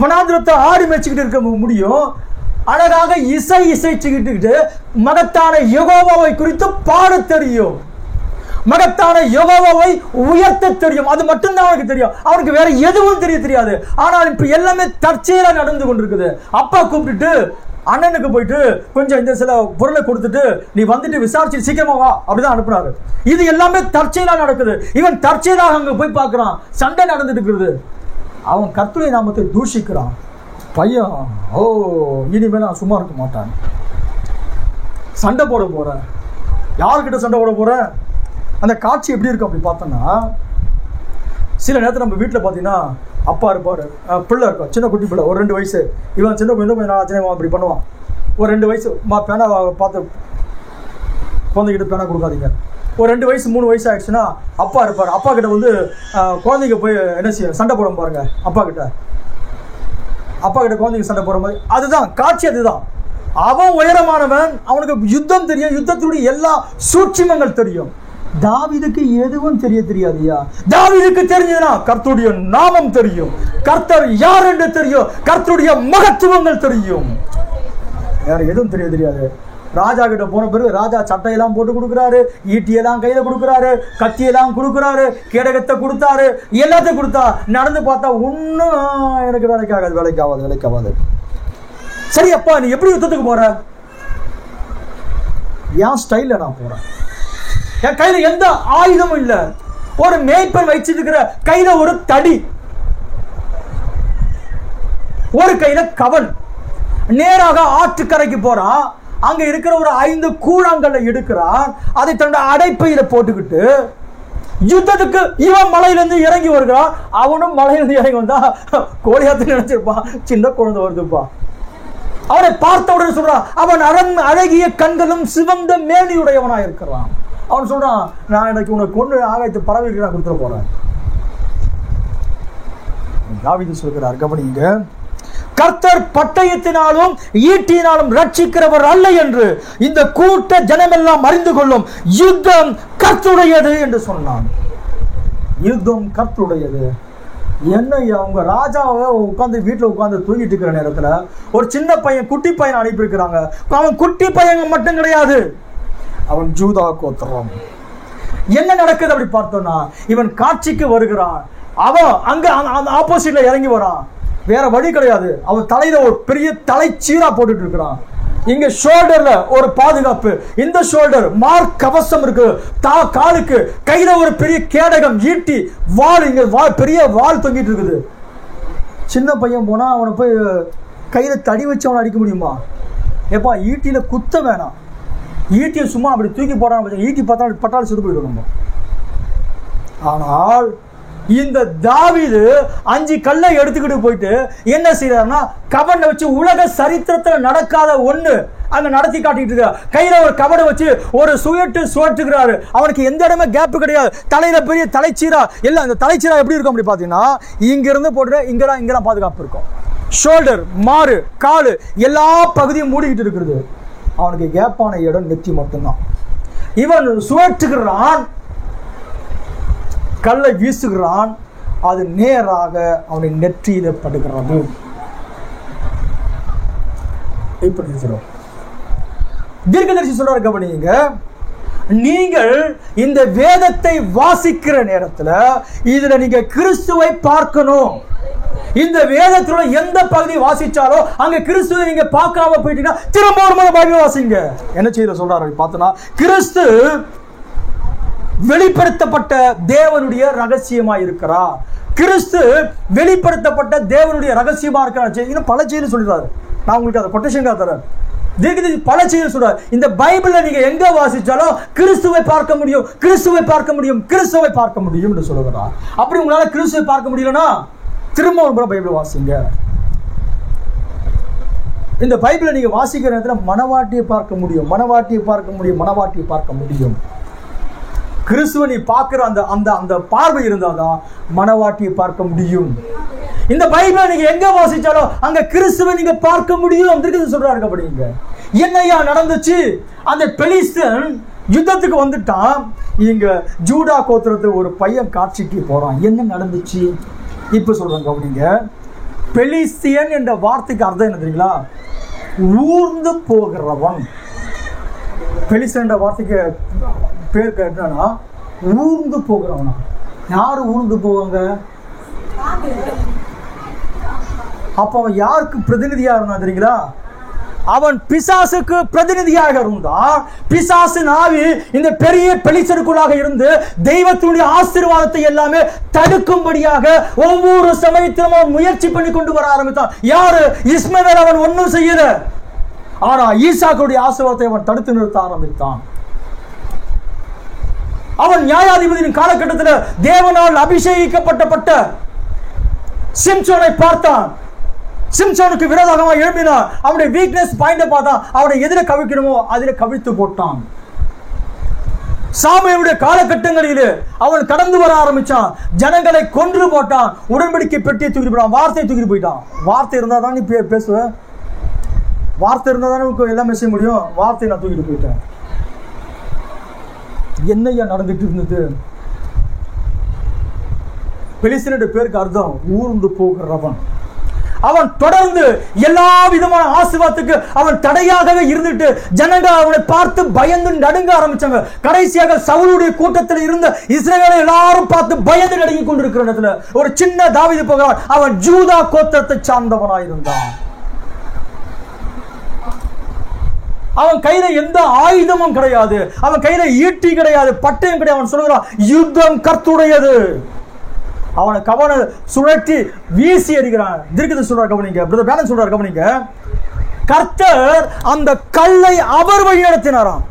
வனாந்திரத்தை ஆடு மேய்ச்சிக்கிட்டு இருக்க முடியும், அழகாக இசைச்சுக்கிட்டு மகத்தான யெகோவாவை குறித்து பாட தெரியும், மகத்தான யெகோவாவை உயர்த்த தெரியும். அது மட்டும்தான் அவனுக்கு தெரியும், அவனுக்கு வேற எதுவும் தெரியாது. ஆனால் இப்ப எல்லாமே தற்செயலா நடந்து கொண்டிருக்குது. அப்பா கூப்பிட்டுட்டு அண்ணனுக்கு போயிட்டு கொஞ்சம் இந்த சில பொருளை கொடுத்துட்டு நீ வந்துட்டு விசாரிச்சு சீக்கிரமா வா அப்படிதான் அனுப்புனாரு. இது எல்லாமே தற்செயலா நடக்குது. இவன் தற்செயலாக அங்க போய் பார்க்கிறான், சண்டை நடந்துட்டு இருக்கிறது. அவன் கர்த்தருடைய நாமத்தை தூஷிக்கிறான். பையன், ஓ இனிமே நான் சும்மா இருக்க மாட்டான், சண்டை போட போறேன். யார்கிட்ட சண்டை போட போறேன்? அந்த காட்சி எப்படி இருக்கும் அப்படி பார்த்தோன்னா, சில நேரத்தில் நம்ம வீட்டில் பார்த்தீங்கன்னா அப்பா இருப்பார், பிள்ளை இருக்கும், சின்ன குட்டி பிள்ளை, ஒரு 2 வயசு. இவன் சின்ன கொஞ்சம் நாள் அப்படி பண்ணுவான். ஒரு 2 வயசு பேனா பார்த்து குழந்தைகிட்ட பேனா கொடுக்காதீங்க. ஒரு 2 வயசு 3 வயசு ஆயிடுச்சுன்னா அப்பா இருப்பார். அப்பா கிட்ட வந்து குழந்தைங்க போய் என்ன செய்ய சண்டை போட பாருங்க. அப்பா கிட்ட குழந்தைங்க சண்டை போடுற மாதிரி அதுதான் காட்சி. அதுதான் அவன் உயரமானவன், அவனுக்கு யுத்தம் தெரியும், யுத்தத்துடைய எல்லா சூட்சுமங்கள் தெரியும். தாவீதுக்கு எதுவும் தெரியாதுயா. தாவீதுக்கு தெரிஞ்சதுன்னா கர்த்தருடைய நாமம் தெரியும், கர்த்தர் யார் என்று தெரியும், கர்த்தருடைய மகத்துவங்கள் தெரியும். வேற எதுவும் தெரியாது. ராஜா கிட்ட போன பிறகு ராஜா சட்டையெல்லாம் போட்டு கொடுக்குறாரு, ஈட்டியெல்லாம் கையில கொடுக்குறாரு, கத்தியெல்லாம் கொடுக்குறாரு, கேடகத்தை கொடுத்தாரு, எல்லாத்தையும் கொடுத்தா நடந்து பார்த்தா ஒன்னும் எனக்கு வேலைக்காகாது. சரி அப்பா, நீ எப்படி யுத்தத்துக்கு போற? என் ஸ்டைல்ல நான் போறேன். என் கையில எந்த ஆயுதமும் இல்ல. ஒரு மேய்ப்பன் வச்சிருக்கிற கையில ஒரு தடி, ஒரு கையில கவன். நேராக ஆற்றுக்கரைக்கு போறான். அங்க இருக்கிற ஒரு 5 கூழாங்கல்ல எடுக்கிறான். அதை தன்னோட அடைப்பையில போட்டுக்கிட்டு யுத்தத்துக்கு இவன் மலையிலிருந்து இறங்கி வருகிறான். அவனும் மலையிலிருந்து இறங்கி வந்தா கோலியாத்து நினைச்சிருப்பான், சின்ன குழந்தை வருதுப்பா. அவனை பார்த்த உடனே சொல்றான், அவன் அழகிய கண்களும் சிவந்த மேனியுடையவனா இருக்கிறான். அவன் சொல்றான், நான் எனக்கு உனக்கு கொண்டு ஆகாயத்து பறவைக்கு நான் கொடுத்துட போறேன். தாவீது சொல்கிறார், கவனிங்க, கர்த்தர் பட்டயத்தினாலும் ஈட்டியினாலும் ரட்சிக்கிறவர் அல்ல என்று இந்த கூட்ட ஜனமெல்லாம் அறிந்து கொள்ளும். யுத்தம் கர்த்தருடையது என்று சொன்னான். யுத்தம் கர்த்தருடையது. என்ன அவங்க ராஜாவை உட்காந்து வீட்டில் உட்காந்து தூங்கிட்டு இருக்கிற நேரத்தில் ஒரு சின்ன பையன், குட்டி பையன் அனுப்பியிருக்கிறாங்க. அவன் குட்டி பையன் மட்டும் கிடையாது, அவன் ஜூதா கோத்திரம். என்ன நடக்குது அப்படி பார்த்தோம்னா, இவன் காட்சிக்கு வருகிறான். அவன் அங்க ஆப்போசிட்ல இறங்கி வரான். வேற வழி கிடையாது. அவன் தலையில ஒரு பெரிய தலை சீரா போட்டுட்டு இருக்கிறான். இங்க ஷோல்டர்ல ஒரு பாதுகாப்பு, இந்த ஷோல்டர் மார்க் கவசம் இருக்கு, காலுக்கு கையில ஒரு பெரிய கேடகம், ஈட்டி, வாள், இங்க பெரிய வாள் தொங்கிட்டு இருக்குது. சின்ன பையன் போனா அவனை போய் கையில தடி வச்சு அவனை அடிக்க முடியுமா? ஏப்பா, ஈட்டியில குத்த வேணாம், ஈட்டியை சும்மா அப்படி தூக்கி போடாம, ஈட்டி பார்த்தா பட்டாலும் சுட்டு போயிடும் நம்ம. ஆனால் இந்த தாவீது 5 கல்லை எடுத்துக்கிட்டு போயிட்டு என்ன செய்யறாருன்னா, கவனை வச்சு உலக சரித்திரத்துல நடக்காத ஒண்ணு அங்க நடத்தி காட்டிட்டு இருக்காரு. கையில ஒரு கவனை வச்சு ஒரு சுழட்டுகிறாரு. அவனுக்கு எந்த இடமே கேப் கிடையாது. தலையில பெரிய தலைச்சீரா, எல்லாம் இந்த தலைச்சீரா எப்படி இருக்கும் அப்படி பாத்தீங்கன்னா, இங்க இருந்து போட்டு இங்கெல்லாம் பாதுகாப்பு இருக்கும். ஷோல்டர், மாறு, காலு எல்லா பகுதியும் மூடிக்கிட்டு இருக்கிறது. அவனுக்கு கேப்பான இடம் நெத்தி மட்டும்தான். இவன் சுழற்றுகிறான், கல்லை வீசுகிறான், அது நேராக அவனை நெற்றியில படுகிறது. இப்படி சொல்றோம். தீர்க்கதரிசி சொல்றாரு, கவனிங்க, நீங்கள் இந்த வேதத்தை வாசிக்கிற நேரத்துல இதுல நீங்க கிறிஸ்துவை பார்க்கணும். இந்த வேதத்துல எந்த பகுதி வாசிச்சாலும் அங்க கிறிஸ்துவை நீங்க பார்க்காம போயிட்டீங்கன்னா திரும்ப ஒரு முறை பைபிள் வாசிங்க. என்ன செய்ய சொல்றாரு பார்த்தோன்னா, கிறிஸ்து வெளிப்படுத்தப்பட்ட தேவனுடைய ரகசியமா இருக்கிறார். கிறிஸ்து வெளிப்படுத்தப்பட்ட தேவனுடைய ரகசியமா இருக்கிறார். இன்னும் பல செய்தி சொல்றாரு. நான் உங்களுக்கு அதை கொட்டேஷன் தரேன். பல செய்தி சொல்றாரு. இந்த பைபிள்ல நீங்க எங்க வாசிச்சாலும் கிறிஸ்துவை பார்க்க முடியும், கிறிஸ்துவை பார்க்க முடியும், கிறிஸ்துவை பார்க்க முடியும் என்று சொல்லுகிறார். அப்படி உங்களால கிறிஸ்துவை பார்க்க முடியலன்னா திரும்ப ஒரு முறை பைபிள் வாசிங்க. இந்த பைபிளை நீங்க வாசிக்கிற நேரத்தில் மனவாட்டியை பார்க்க முடியும், மனவாட்டியை பார்க்க முடியும், மனவாட்டியை பார்க்க முடியும். கிறிஸ்துவ நீ பார்க்கிற அந்த அந்த அந்த பார்வை இருந்தாதான் மனவாட்டியை பார்க்க முடியும். இந்த பைபிளை நீங்க எங்க வாசிச்சாலும் அங்க கிறிஸ்துவை நீங்க பார்க்க முடியும் சொல்றாரு. அப்படிங்க என்னையா நடந்துச்சு? அந்த பெலிஸ்தன் யுத்தத்துக்கு வந்துட்டான். இங்க ஜூடா கோத்திரத்து ஒரு பையன் காட்சிக்கு போறான். என்ன நடந்துச்சு இப்ப சொல்றாங்க. அப்படிங்க பெலிஸ்தியன் என்ற வார்த்தைக்கு அர்த்தம் என்ன தெரியுங்களா? ஊர்ந்து போகிறவன். பெலிஸ்தியன் என்ற வார்த்தைக்கு பேர் கேட்டா ஊர்ந்து போகிறவனா. யாரு ஊர்ந்து போவாங்க? அப்ப அவன் யாருக்கு பிரதிநிதியா இருந்தான் தெரியுங்களா? அவன் பிசாசுக்கு பிரதிநிதியாக இருந்தான். பிசாசு நாவி இந்த பெரிய பெலிஸ்தருக்குள்ளாக இருந்து தெய்வத்தினுடைய ஆசீர்வாதத்தை எல்லாமே தடுக்கும்படியாக ஒவ்வொரு சமயத்திலும் அவன் முயற்சி பண்ணி கொண்டு வர ஆரம்பித்தான். யாரு? இஸ்மவேல் அவன் ஒன்னும் செய்யல. ஆனா ஈசாக்குடைய ஆசீர்வாதத்தை அவன் தடுத்து நிறுத்த ஆரம்பித்தான். அவன் நியாயாதிபதியின் காலகட்டத்தில் தேவனால் அபிஷேகிக்கப்பட்ட சிம்சோனை பார்த்தான். சிம்சோனுக்கு விரோதமாக எழுப்பினான். அவனுடைய வீக்னஸ் பாயிண்ட பார்த்தான். அவனை எதிர கவிக்கணுமோ அதில கவிழ்த்து போட்டான். சாமுவேலுடைய காலகட்டங்களிலே அவன் கடந்து வர ஆரம்பிச்சான். ஜனங்களை கொன்று போட்டான். உடன்படிக்கை பெட்டியை தூக்கிட்டு போயிட்டான். வார்த்தையை தூக்கிட்டு போயிட்டான். வார்த்தை இருந்தா தான் நீ பேசுவ. வார்த்தை இருந்தா தானே எல்லாமே செய்ய முடியும். வார்த்தையை நான் தூக்கிட்டு போயிட்டேன். என்னையா நடந்துட்டு இருந்தது? பெலிஸ்தனுடைய பேருக்கு அர்த்தம் ஊர்ந்து போகிறவன். அவன் தொடர்ந்து எல்லா விதமான ஆசீர்வாதத்துக்கு அவன் தடையாகவே இருந்துட்டு ஜனங்க அவனை பார்த்து பயந்து நடுங்க ஆரம்பிச்சாங்க. கடைசியாக சவுலுடைய கூட்டத்தில் இருந்த இஸ்ரவேலை எல்லாரும் பார்த்து பயந்து நடுங்கி கொண்டிருக்கிற இடத்துல ஒரு சின்ன தாவீது போகிறான். அவன் ஜூதா கோத்திரத்தை சார்ந்தவனாயிருந்தான். அவன் கையில எந்த ஆயுதமும் கிடையாது. அவன் கையில ஈட்டி கிடையாது, பட்டயம் கிடையாது. அவன் சொல்லுகிறான் யுத்தம் கர்த்தருடையது. அவனை கவன சுழற்றி வீசி எறிகிறான். தீர்க்கதரிசி சொல்றார் கவனிங்க. பிரதர் பேனன் சொல்றார் கவனிங்க. கர்த்தர் அந்த கல்லை அவர் வழி நடத்தினாராம்.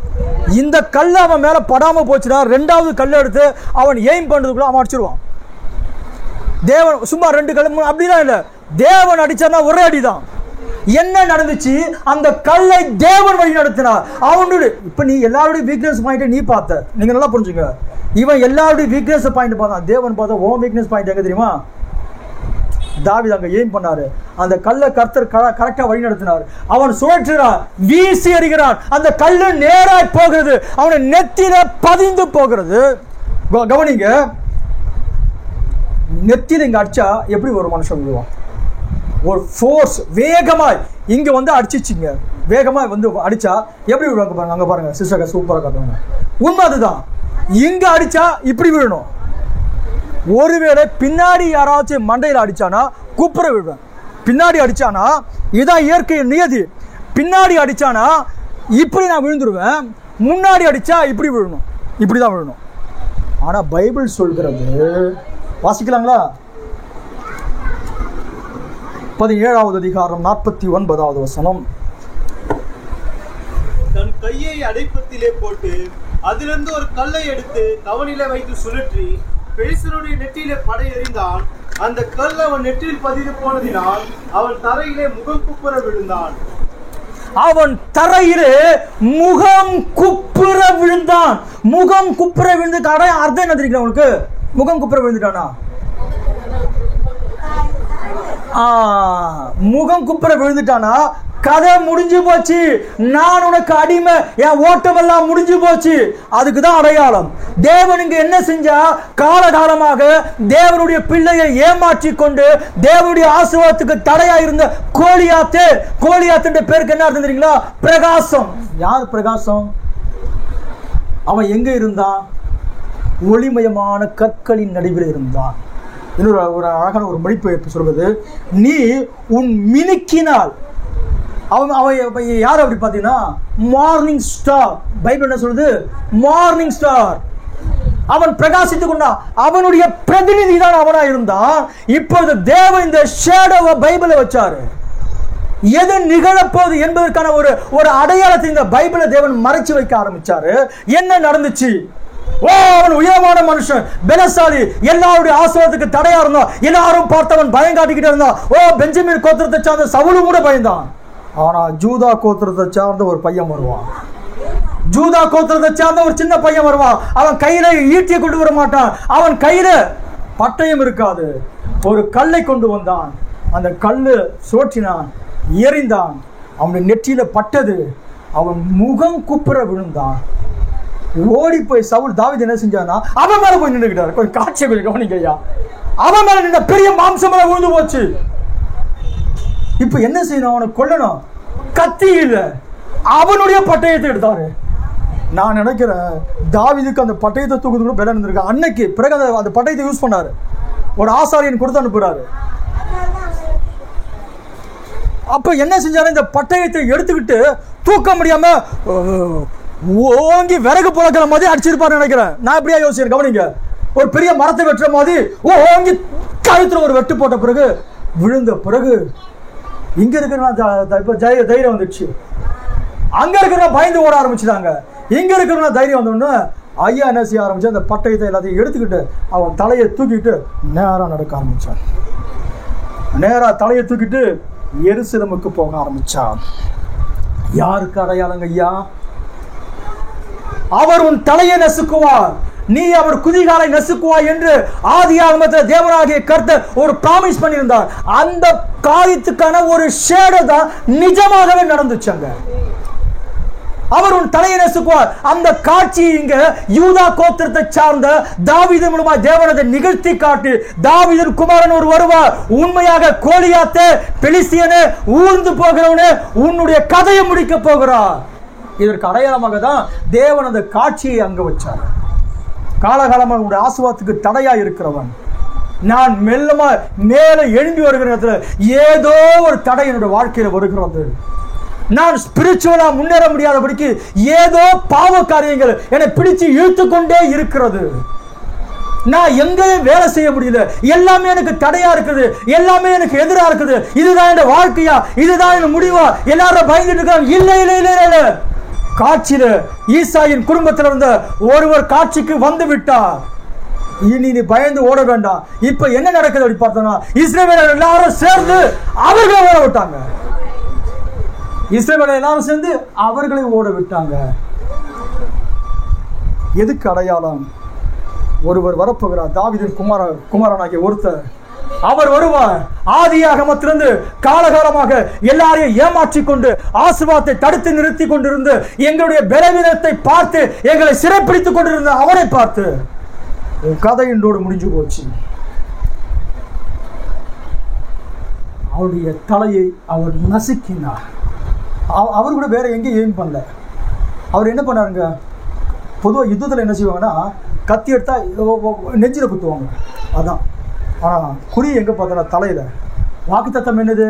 இந்த கல்லை அவன் மேல படாம போச்சுன்னா ரெண்டாவது கல்லை எடுத்து அவன் எய்ம் பண்றதுக்குள்ள அவன் அடிச்சிருவான். தேவன் சும்மா 2 கல் அப்படிதான் இல்ல, தேவன் அடிச்சானா ஒரே அடிதான். என்ன நடந்துச்சு? அந்த கல்லை தேவன் வழி நடத்தினார். அவனுடைய இப்ப நீ எல்லாருடைய வீக்னஸ் பாயிண்ட் நீ பார்த்த. நீங்க நல்லா புரிஞ்சுங்க. இவன் எல்லாருடைய வீக்னஸ் பாயிண்ட் பார்த்தான். தேவன் பார்த்தா ஓ வீக்னஸ் பாயிண்ட் எங்க தெரியுமா? தாவீது அங்க எய்ம் பண்ணாரு. அந்த கல்லை கர்த்தர் கரெக்டா வழி நடத்தினார். அவன் சுழற்றுறான், வீசி எறிகிறான். அந்த கல்லு நேராய் போகிறது. அவனை நெத்தில பதிந்து போகிறது. கவனிங்க, நெத்தில இங்க அடிச்சா எப்படி ஒரு மனுஷன் விழுவான்? ஒரு ஃபோர்ஸ் வேகமாய் இங்க வந்து அடிச்சிச்சிங்க. வேகமா வந்து அடிச்சா எப்படி விழுவாங்க பாருங்க. அங்க பாருங்க சிஸ்டர் சூப்பரா காட்டுவாங்க. உண்மை அதுதான். இங்க அடிச்சா இப்படி விழணும். ஒருவேளை பின்னாடி யாராச்சும் மண்டையில் அடிச்சானா குப்புற விழுவேன். பின்னாடி அடிச்சானா இதான் இயற்கை நியதி. பின்னாடி அடிச்சானா இப்படி நான் விழுந்துருவேன். முன்னாடி அடிச்சா இப்படி விழணும், இப்படிதான் விழணும். ஆனா பைபிள் சொல்கிறது, வாசிக்கலாங்களா? 17வது அதிகாரம் 49வது வசனம். தன் கையை அடைப்பத்திலே போட்டு அதிலிருந்து ஒரு கல்லை எடுத்து கவனிலே வைத்து சுழற்றி பெலிஸ்தனுடைய நெற்றியிலே படை எறிந்தான். அந்த கல் அவன் நெற்றியில் பதிந்து போனதினால் அவன் தரையிலே முகம் குப்புற விழுந்தான். அவன் தரையிலே முகம் குப்புற விழுந்தான். முகம் குப்புற விழுந்து அர்த்தம் என்ன தெரியுங்களா உங்களுக்கு? முகம் குப்புற விழுந்துட்டானா? முகம் குப்புற விழுந்துட்டானா கதை முடிஞ்சு போச்சு. நான் உனக்கு அடிமை, என் ஓட்டமெல்லாம் முடிஞ்சு போச்சு. அதுக்குதான் அடையாளம். தேவன் இங்க என்ன செஞ்சா? காலகாலமாக தேவனுடைய பிள்ளையை ஏமாற்றி கொண்டு தேவனுடைய ஆசீர்வாதத்துக்கு தடையா இருந்த கோலியாத்து. கோலியாத்து பேருக்கு என்ன அர்த்தம் தெரியுங்களா? பிரகாசம். யார் பிரகாசம்? அவன் எங்க இருந்தான்? ஒளிமயமான கற்களின் நடுவில் இருந்தான். இன்னொரு ஒரு அழகான ஒரு மொழிபெயர்ப்பு சொல்வது, நீ உன் மினுக்கினால். அவன் யார் அப்படி பார்த்தீங்கன்னா மார்னிங் ஸ்டார். பைபிள் என்ன சொல்லுது? Morning star. அவன் பிரகாசித்துக் கொண்டான். அவனுடைய பிரதிநிதி தான் அவனா இருந்தான். இப்பொழுது தேவன் இந்த ஷேடோவை பைபிளை வச்சாரு. எது நிகழப்போகுது என்பதற்கான ஒரு அடையாளத்தை இந்த பைபிளை தேவன் மறைச்சு வைக்க ஆரம்பிச்சாரு. என்ன நடந்துச்சு? ஓ, அவன் உயரமான மனுஷன், பலசாலி, எல்லாருடைய ஆசீர்வாதத்துக்கு தடையா இருந்தான். எல்லாரும் பார்த்தவன் பயம் காட்டிக்கிட்டே இருந்தான். ஓ, பெஞ்சமின் கோத்திரத்தை சார்ந்த சவுலும் கூட பயந்தான். ஆனா ஜூதா கோத்திரத்தை சார்ந்த ஒரு பையன் வருவான். ஜூதா கோத்திரத்தை சார்ந்த ஒரு சின்ன பையன் வருவான். அவன் கையில ஈட்டியை கொண்டு வர மாட்டான், அவன் கையில பட்டயம் இருக்காது. ஒரு கல்லை கொண்டு வந்தான், அந்த கல்லு சோற்றினான், எறிந்தான், அவனுடைய நெற்றியில பட்டது, அவன் முகம் குப்புற விழுந்தான். ஓடி போய் சவுல் தாவீது என்ன செஞ்சானா அவன் மேல போய் நின்றுக்கிட்டாரு. கொஞ்சம் காட்சியை கொஞ்சம் கவனிங்க ஐயா. அவன் மேல நின்ற பெரிய மாம்சம் மேல விழுந்து போச்சு. இப்ப என்ன செய்யணும்? அவனை கொல்லணும், கத்தி இல்ல, அவனுடைய பட்டயத்தை எடுத்தாரு. நான் நினைக்கிறேன் தாவீதுக்கு அந்த பட்டயத்தை தூக்குறது கூட பலன் இருந்திருக்கு. அன்னைக்கு பிறகு அந்த பட்டயத்தை யூஸ் பண்ணாரு, ஒரு ஆசாரியன் கொடுத்து அனுப்புறாரு. அப்ப என்ன செஞ்சாரு? இந்த பட்டயத்தை எடுத்துக்கிட்டு தூக்க முடியாம ஓங்கி விறகு புழக்கிற மாதிரி அடிச்சிருப்பாரு நினைக்கிறேன். நான் எப்படியா யோசிக்கிறேன், கவனிங்க. ஒரு பெரிய மரத்தை வெட்டுற மாதிரி ஓங்கி கழுத்துல ஒரு வெட்டு போட்ட பிறகு விழுந்த பிறகு இங்க இருக்கிற தைரியம் வந்துடுச்சு. அங்க இருக்கிற பயந்து ஓட ஆரம்பிச்சுட்டாங்க. இங்க இருக்கிற தைரியம் வந்தோடனே ஐயா என்ன செய்ய ஆரம்பிச்சு, அந்த பட்டயத்தை எல்லாத்தையும் எடுத்துக்கிட்டு அவன் தலையை தூக்கிட்டு நேரா நடக்க ஆரம்பிச்சான். நேரா தலையை தூக்கிட்டு எருசலேமுக்கு போக ஆரம்பிச்சான். யாருக்கு அடையாளங்க ஐயா? அவர் உன் தலையை நசுக்குவார், நீ அவர் குதிகாலை நசுக்குவாய் என்று ஆதியாகமத்தில் தேவனாகிய கர்த்தர் ஒரு ப்ராமிஸ் பண்ணியிருந்தார். அந்த காரியத்துக்கான ஒரு ஷேடோ தான் நிஜமாகவே நடந்துச்சாங்க. அவர் உன் தலையை நசுக்குவார். அந்த காட்சி இங்க யூதா கோத்திரத்தை சார்ந்த தாவீது மூலமா தேவனதை நிகழ்த்தி காட்டி, தாவீதின் குமாரன் ஒரு வருவார், உண்மையாக கோலியாத்தே பெலிஸ்தியனே ஊர்ந்து போகிறவனே உன்னுடைய கதையை முடிக்க போகிறார். இதற்கு அடையாளமாக தான் தேவன் அந்த காட்சியை அங்க வச்சார். காலகாலமாக உங்களுடைய ஆசீர்வாதத்துக்கு தடையா இருக்கிறவன், நான் மெல்லமா மேல எழும்பி வருகிற இடத்துல ஏதோ ஒரு தடை என்னுடைய வாழ்க்கையில வருகிறது. நான் ஸ்பிரிச்சுவலா முன்னேற முடியாதபடிக்கு ஏதோ பாவ காரியங்கள் என்னை பிடிச்சு இழுத்து கொண்டே இருக்கிறது. நான் எங்கேயும் வேலை செய்ய முடியல, எல்லாமே எனக்கு தடையா இருக்குது, எல்லாமே எனக்கு எதிராக இருக்குது. இதுதான் என் வாழ்க்கையா, இதுதான் என் முடிவா? எல்லாரும் பயந்துட்டு இருக்காங்க. இல்லை இல்லை இல்லை இல்லை. காட்சியில ஈசாயின் குடும்பத்தில் இருந்த ஒருவர் காட்சிக்கு வந்து விட்டார். இனி நீ பயந்து ஓட வேண்டாம். இப்ப என்ன நடக்குது அப்படி பார்த்தோம்னா, இஸ்ரவேலர் எல்லாரும் சேர்ந்து அவர்களை ஓட விட்டாங்க. இஸ்ரவேலர் எல்லாரும் சேர்ந்து அவர்களை ஓட விட்டாங்க. எதுக்கு அடையாளம்? ஒருவர் வரப்போகிறார், தாவீதின் குமாரனாகிய ஒருத்தர். அவர் வருவார். ஆதியாகமத்திலிருந்து காலகாலமாக எல்லாரையும் ஏமாற்றி கொண்டு ஆசீர்வாதத்தை தடுத்து நிறுத்தி கொண்டிருந்து எங்களுடைய பலவீனத்தை பார்த்து எங்களை சிறைப்பிடித்துக் கொண்டிருந்த அவரை பார்த்து கதை இன்றோடு முடிஞ்சு போச்சு. அவருடைய தலையை அவர் நசுக்கினார். அவர் கூட வேற எங்கேயும் எய்ம் பண்ணல. அவர் என்ன பண்ணாருங்க? பொதுவாக யுத்தத்தில் என்ன செய்வாங்கன்னா கத்தி எடுத்தா நெஞ்சில குத்துவாங்க, அதான். ஆனால் குறி எங்கே பார்த்தோன்னா தலையில். வாக்குத்தத்தம் என்னது?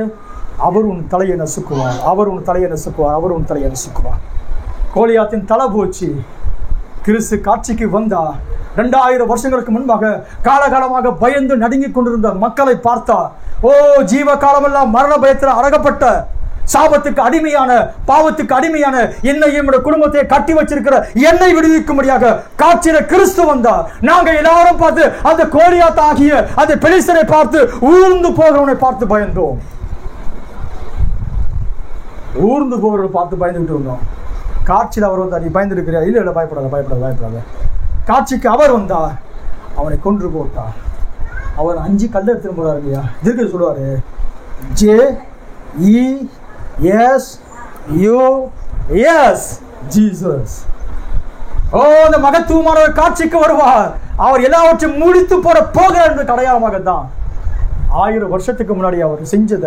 அவர் உன் தலையை நசுக்குவார், அவர் உன் தலையை நசுக்குவார், அவர் உன் தலையை நசுக்குவார். கோலியாத்தின் தலை போச்சு. கிறிஸ்து காட்சிக்கு வந்தா 2000 வருஷங்களுக்கு முன்பாக காலகாலமாக பயந்து நடுங்கிக் கொண்டிருந்த மக்களை பார்த்தா, ஓ ஜீவ காலமெல்லாம் மரண பயத்தில் அடகப்பட்ட சாபத்துக்கு அடிமையான பாவத்துக்கு அடிமையான என்னையும் என்னுடைய குடும்பத்தை கட்டி வச்சிருக்கிற என்னை விடுவிக்கும்படியாக காட்சியில கிறிஸ்து வந்தார். நாங்க எல்லாரும் பார்த்து அந்த கோலியாத் ஆகிய அந்த பெலிஸ்தரை பார்த்து ஊர்ந்து போகிறவனை பார்த்து பயந்தோம். ஊர்ந்து போகிறவனை பார்த்து பயந்துகிட்டு இருந்தோம். காட்சியில் அவர் வந்தார். நீ பயந்து இருக்கிறியா? இல்ல இல்ல, பயப்படாத பயப்படாத பயப்படாத. காட்சிக்கு அவர் வந்தார், அவனை கொன்று போட்டார். அவர் 5 கல் எடுத்துட்டு போறாரு இல்லையா? இதுக்கு சொல்லுவாரு JESUS ஜீசஸ். ஓ, அந்த மகத்துவமான காட்சிக்கு வருவார். அவர் எல்லாவற்றையும் முடித்து போகிறார் என்ற அடையாளமாக தான் 1000 வருஷத்துக்கு முன்னாடி அவர் செஞ்சத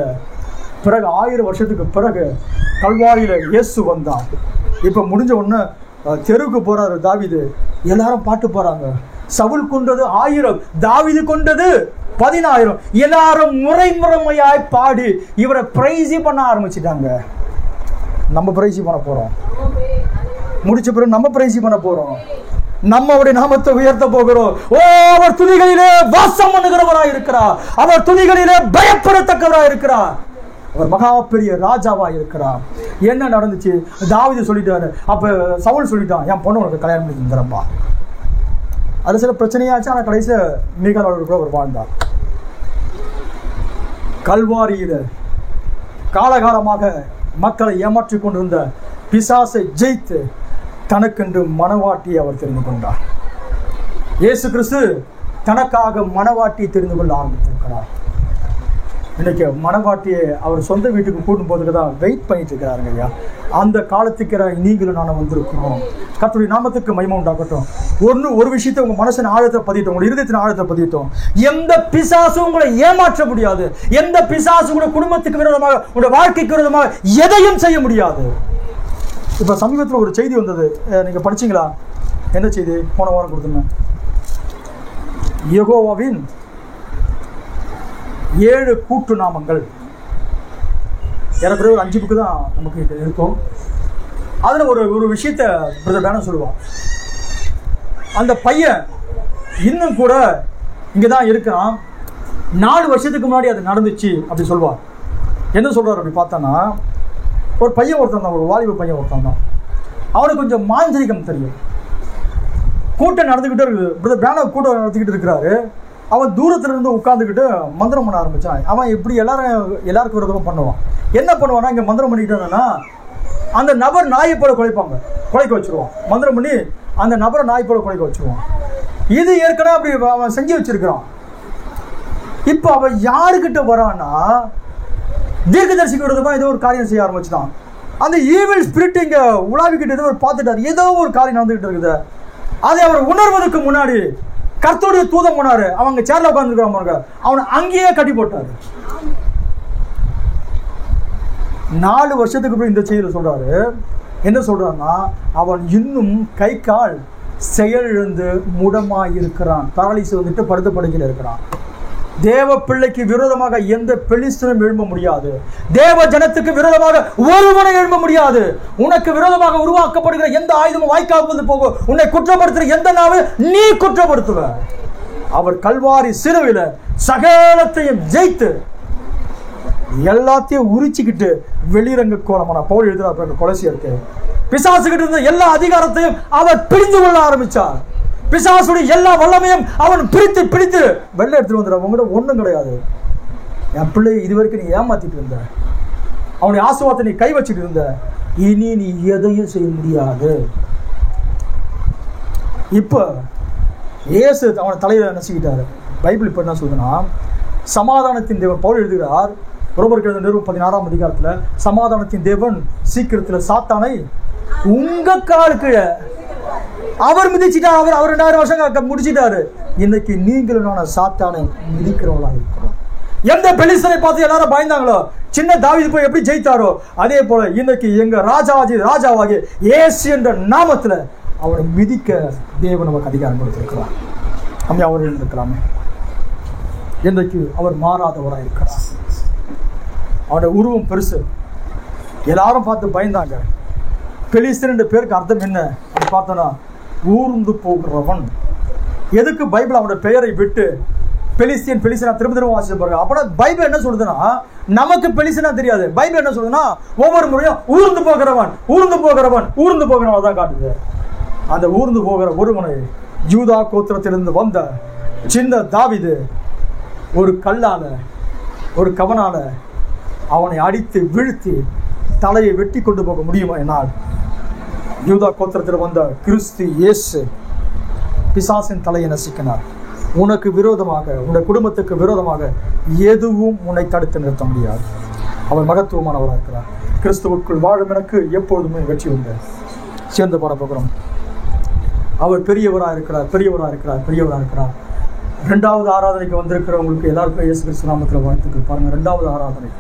பிறகு 1000 வருஷத்துக்கு பிறகு கல்வாரியில இயேசு வந்தார். இப்ப முடிஞ்ச உடனே தெருவுக்கு போறாரு தாவீது. எல்லாரும் பாட்டு போறாங்க. சவுல் கொண்டது 1000, தாவீது கொண்டது 10000. எல்லாரும் முறையாய் பாடி இவரை பிரைஸ் பண்ண ஆரம்பிச்சுட்டாங்க. நம்ம பிரைஸ் பண்ண போறோம். முடிச்ச பிறகு நம்ம பிரைஸ் பண்ண போறோம். நம்ம அவருடைய நாமத்தை உயர்த்த போகிறோம். ஓ, அவர் துதிகளிலே வாசம் பண்ணுகிறவராய் இருக்கிறார். அவர் துதிகளிலே பயப்படத்தக்கவராய் இருக்கிறார். அவர் மகா பெரிய ராஜாவா இருக்கிறார். என்ன நடந்துச்சு? தாவீது சொல்லிட்டாரு. அப்ப சவுல் சொல்லிட்டான், என் பொண்ணு உனக்கு கல்யாணம் பண்ணி தந்துறப்பா. அது சில பிரச்சனையாச்சு. ஆனால் கடைசியில் மீகாலோடு கூட அவர் வாழ்ந்தார். கல்வாரியில காலகாலமாக மக்களை ஏமாற்றிக் கொண்டிருந்த பிசாசை ஜெயித்து தனக்கென்று மணவாட்டியை அவர் தெரிந்து கொண்டார். இயேசு கிறிஸ்து தனக்காக மணவாட்டியை தெரிந்து கொள்ள ஆரம்பித்திருக்கிறார். இன்னைக்கு மணவாட்டியை அவர் சொந்த வீட்டுக்கு கூட்டும் போதுக்கு தான் வெயிட் பண்ணிட்டு இருக்கிறாருங்க ஐயா. அந்த காலத்துக்கு நீங்களும் நானும் வந்திருக்கிறோம். கர்த்தருடைய நாமத்துக்கு மகிமை உண்டாகட்டும். ஒரு விஷயத்தை உங்க மனசின் ஆழத்தை பதியட்டும், உங்க இருதயத்தின் ஆழத்தை பதியட்டும். எந்த பிசாசும் உங்களை ஏமாற்ற முடியாது. எந்த பிசாசும் உங்களுடைய குடும்பத்துக்கு விரோதமாக, உங்களுடைய வாழ்க்கைக்கு விரோதமாக எதையும் செய்ய முடியாது. இப்ப சமீபத்தில் ஒரு செய்தி வந்தது, நீங்க படிச்சீங்களா? என்ன செய்தி? போன வாரம் கொடுத்துருந்தேன். யெகோவாவின் 7 கூட்டு நாமங்கள். ஏறக்குறைய ஒரு 5 புக்கு தான் நமக்கு இருக்கும். அதுல ஒரு விஷயத்த பிரதர் பேனர் சொல்லுவான். அந்த பையன் இன்னும் கூட இங்கதான் இருக்கிறான். 4 வருஷத்துக்கு முன்னாடி அது நடந்துச்சு அப்படி சொல்லுவார். என்ன சொல்றாரு அப்படி பார்த்தானா, ஒரு பையன் ஒருத்தன் தான், ஒரு வாலிப பையன் ஒருத்தன் தான். அவனுக்கு கொஞ்சம் மாந்திரிகம் தெரியும். கூட்டம் நடந்துக்கிட்டே இருக்குது. பிரதர் பேனர் கூட்டம் நடத்திக்கிட்டு இருக்கிறாரு. அவன் தூரத்துல இருந்து உட்காந்துக்கிட்டு மந்திரம் பண்ண ஆரம்பிச்சான். அவன் இப்படி எல்லாருக்கும் விரோதமாக பண்ணுவான். என்ன பண்ணுவான்னா, இங்க மந்திரம் பண்ணிக்கிட்டாங்கன்னா அந்த நபர் நாயை போல குலைக்க வச்சிருவான். மந்திரம் பண்ணி அந்த நபரை நாய் போல குலைக்க வச்சிருவான். இது ஏற்கனவே அப்படி அவன் செஞ்சு வச்சிருக்கிறான். இப்போ அவன் யாருக்கிட்ட வரான்னா, தீர்க்கதரிசிக்கு விரோதமா ஏதோ ஒரு காரியம் செய்ய ஆரம்பிச்சுட்டான். அந்த ஈவில் ஸ்பிரிட் இங்க உலாவிக்கிட்டு ஏதோ ஒரு பார்த்துட்டாரு, ஏதோ ஒரு காரியம் நடந்துகிட்டு இருக்குது. அதை அவர் உணர்வதற்கு முன்னாடி கர்த்தருடைய தூதன் போனாரு. அவங்க சேர்ல உட்கார்ந்துருக்காங்க, அவனை அங்கேயே கட்டி போட்டாரு. 4 வருஷத்துக்கு அப்புறம் இந்த செய்தியில சொல்றாரு. என்ன சொல்றாருன்னா, அவன் இன்னும் கை கால் செயலிழந்து முடமாய் இருக்கிறான். பரலிசு வந்துட்டு படுத்த படுக்கையில் இருக்கிறான். தேவ பிள்ளைக்கு விரோதமாக எந்த பெலிஸ்தனும் எழும்ப முடியாது. தேவ ஜனத்துக்கு விரோதமாக ஒருவனை எழும்ப முடியாது. உனக்கு விரோதமாக உருவாக்கப்படுகிற எந்த ஆயுதமும் வாய்க்காவது போகும். உன்னை குற்றப்படுத்துகிற எந்த நாவை நீ குற்றப்படுத்துவ. அவர் கல்வாரி சிலுவையில சகலத்தையும் ஜெயித்து எல்லாத்தையும் உரிச்சுக்கிட்டு வெளிரங்க கோலமான பவுல் எழுதுறார் கொலோசியருக்கு. பிசாசுகிட்ட இருந்த எல்லா அதிகாரத்தையும் அவர் பிரிந்து கொள்ள ஆரம்பிச்சார். பிசாசுடைய எல்லா வல்லமையும் அவன் பிரித்து வெளில எடுத்துட்டு வந்துடுற. உங்ககிட்ட ஒண்ணும் கிடையாது. என் பிள்ளையை இதுவரைக்கும் நீ ஏமாத்திட்டு இருந்த, அவனுடைய ஆசீர்வாதத்தை நீ கை வச்சுட்டு இருந்த, இனி நீ எதையும் செய்ய முடியாது. இப்ப இயேசு அவனை தலையில நசுக்கிட்டாரு. பைபிள் இப்ப என்ன சொல்லுதுன்னா, சமாதானத்தின் தேவன் பவுல் எழுதுகிறார் ரோமருக்கு எழுதின நிருபம் 16ஆம் அதிகாரத்துல, சமாதானத்தின் தேவன் சீக்கிரத்துல சாத்தானை உங்க காலுக்கு அவர் மிதிச்சிட்டார். அவர் 2000 வருஷம் முடிச்சிட்டாரு. இன்னைக்கு நீங்களும் நான் சாத்தானை மிதிக்கிறவங்களா இருக்கிறோம். எந்த பெலிஸ்தனை பார்த்து எல்லாரும் பயந்தாங்களோ, சின்ன தாவீது போய் எப்படி ஜெயித்தாரோ, அதே போல இன்னைக்கு எங்க ராஜாவாகிய இயேசு என்ற நாமத்துல அவரை மிதிக்க தேவன் நமக்கு அதிகாரம் கொடுத்திருக்கிறார். நம்ம அவர் இருந்திருக்கலாமே. இன்றைக்கு அவர் மாறாதவராக இருக்கிறார். அவருடைய உருவம் பெருசு. எல்லாரும் பார்த்து பயந்தாங்க. பெலிஸ்தன் என்ற பேருக்கு அர்த்தம் என்ன அப்படி பார்த்தோன்னா, ஊர்ந்து போகிறவன். எதுக்கு பைபிள் அவனுடைய பெயரை விட்டு பெலிஸ்தியன் திரும்ப வாசிச்சு பாருங்க. அப்பனா பைபிள் என்ன சொல்லுதுன்னா, நமக்கு பெலிஸ்தியனா தெரியாது. பைபிள் என்ன சொல்லுதுன்னா, ஒவ்வொரு முறையும் ஊர்ந்து போகிறவன் தான் காட்டுது. அந்த ஊர்ந்து போகிற ஒருவனை யூதா கோத்திரத்திலிருந்து வந்த சின்ன தாவீது ஒரு கல்லால, ஒரு கவனால அவனை அடித்து வீழ்த்தி தலையை வெட்டி கொண்டு போக முடியுமா என்னால்? யூதா கோத்திரத்தில் வந்த கிறிஸ்து இயேசு பிசாசின் தலையை நசுக்கினார். உனக்கு விரோதமாக, உன்னுடைய குடும்பத்துக்கு விரோதமாக எதுவும் உன்னை தடுத்து நிறுத்த முடியாது. அவர் மகத்துவமானவராக இருக்கிறார். கிறிஸ்துவுக்குள் வாழும் எனக்கு எப்பொழுதுமே வெற்றி உண்டு. சேர்ந்து பாட போகிறோம். அவர் பெரியவராக இருக்கிறார். 2வது ஆராதனைக்கு வந்திருக்கிறவங்களுக்கு எல்லாருக்கும் இயேசு கிறிஸ்து நாமத்தில் வாழ்த்துக்கள். பாருங்க, 2வது ஆராதனை,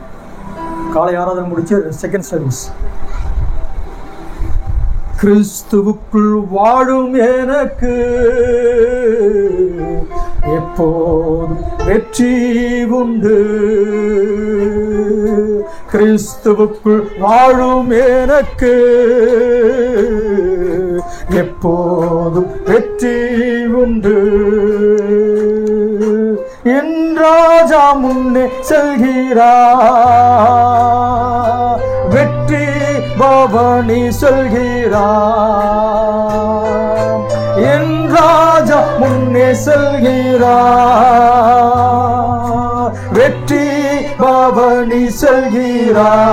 காலை ஆராதனை முடிச்சு செகண்ட் சர்வீஸ். கிறிஸ்துவுக்குள் வாழும் எனக்கு எப்போதும் வெற்றி உண்டு. கிறிஸ்துவுக்குள் வாழும் எனக்கு எப்போதும் வெற்றி உண்டு. என் ராஜா முன்னே செல்கிறார், வெற்றி பவனி சொல்கிறார். என் ராஜா முன்னே செல்கிறார், வெற்றி பவனி சொல்கிறார்.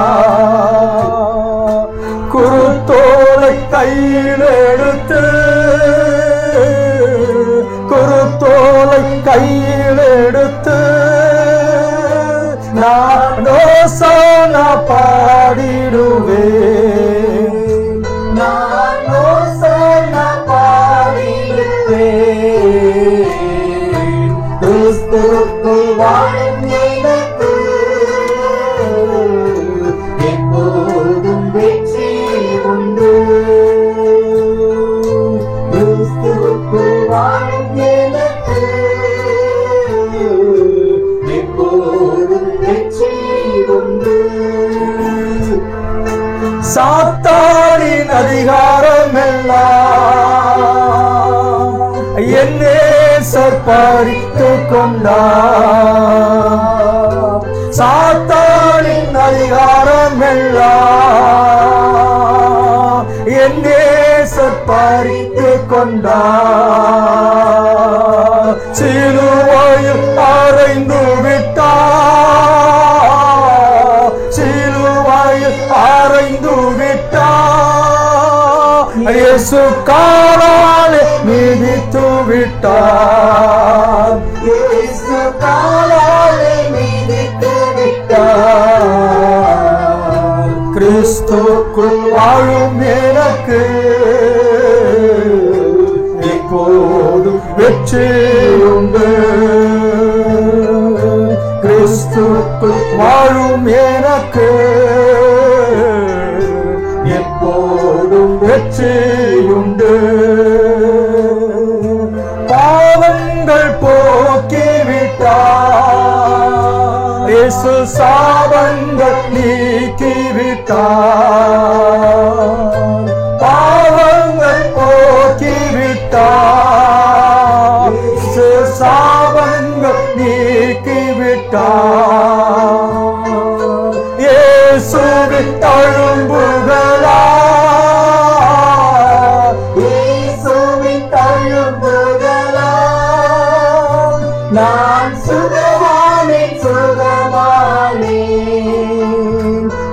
குருத்தோல குருத்தோலை கையில் எடுத்து குருத்தோலை கையில் எடுத்து நான் ஓசானா பாடிடுவேன். நான் ஓசானா பாடிடுவேன். கிறிஸ்துவுக்குள் வாழும் எனக்கு எப்போதும் வெற்றி உண்டு. கிறிஸ்துவுக்குள் வாழும் எனக்கு எப்போதும் வெற்றி உண்டு. சாத்தானின் அதிகாரம் எல்லாம் என் நேசர் பறித்துக் கொண்டார். சாத்தானின் அதிகாரம் எல்லாம் என் நேசர் பறித்துக் கொண்டார். சிலுவையில் அறைந்து விட்டார். சிலுவையில் அறைந்து விட்டார். இயேசு காலாலே மிதித்து விட்டார். இயேசு காலாலே மிதித்து விட்டார். கிறிஸ்துவுக்குள் வாழும் எனக்கு எப்போதும் வெற்றி உண்டு. கிறிஸ்துவுக்குள் வாழும் எனக்கு எப்போதும் வெற்றி உண்டு. பாவங்கள் போக்கிவிட்டார். இயேசு சாபங்கள் நீக்கிவிட்டார். பாவங்கள் போக்கிவிட்டார். இயேசு சாபங்கள் நீக்கிவிட்டார். இயேசுவின் தழும்புகளா இயேசுவின் தழும்புகளா நான் சுகமானேன் சுகமானேன்.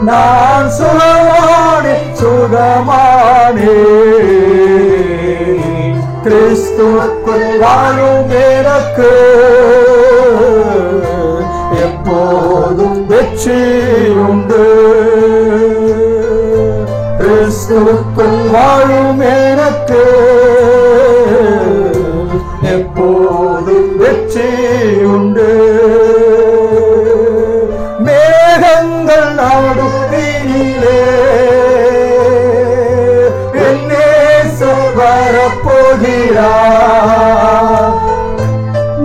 நான் சுகமானேன் சுகமானேன். கிறிஸ்துவுக்குள் வாழும் எனக்கு எப்போதும் வெற்றி உண்டு. கிறிஸ்துவுக்குள் வாழும் எனக்கு எப்போதும் வெற்றி உண்டு. மேகங்கள் நடுவினிலே என் நேசர் வரப்போகிறார்.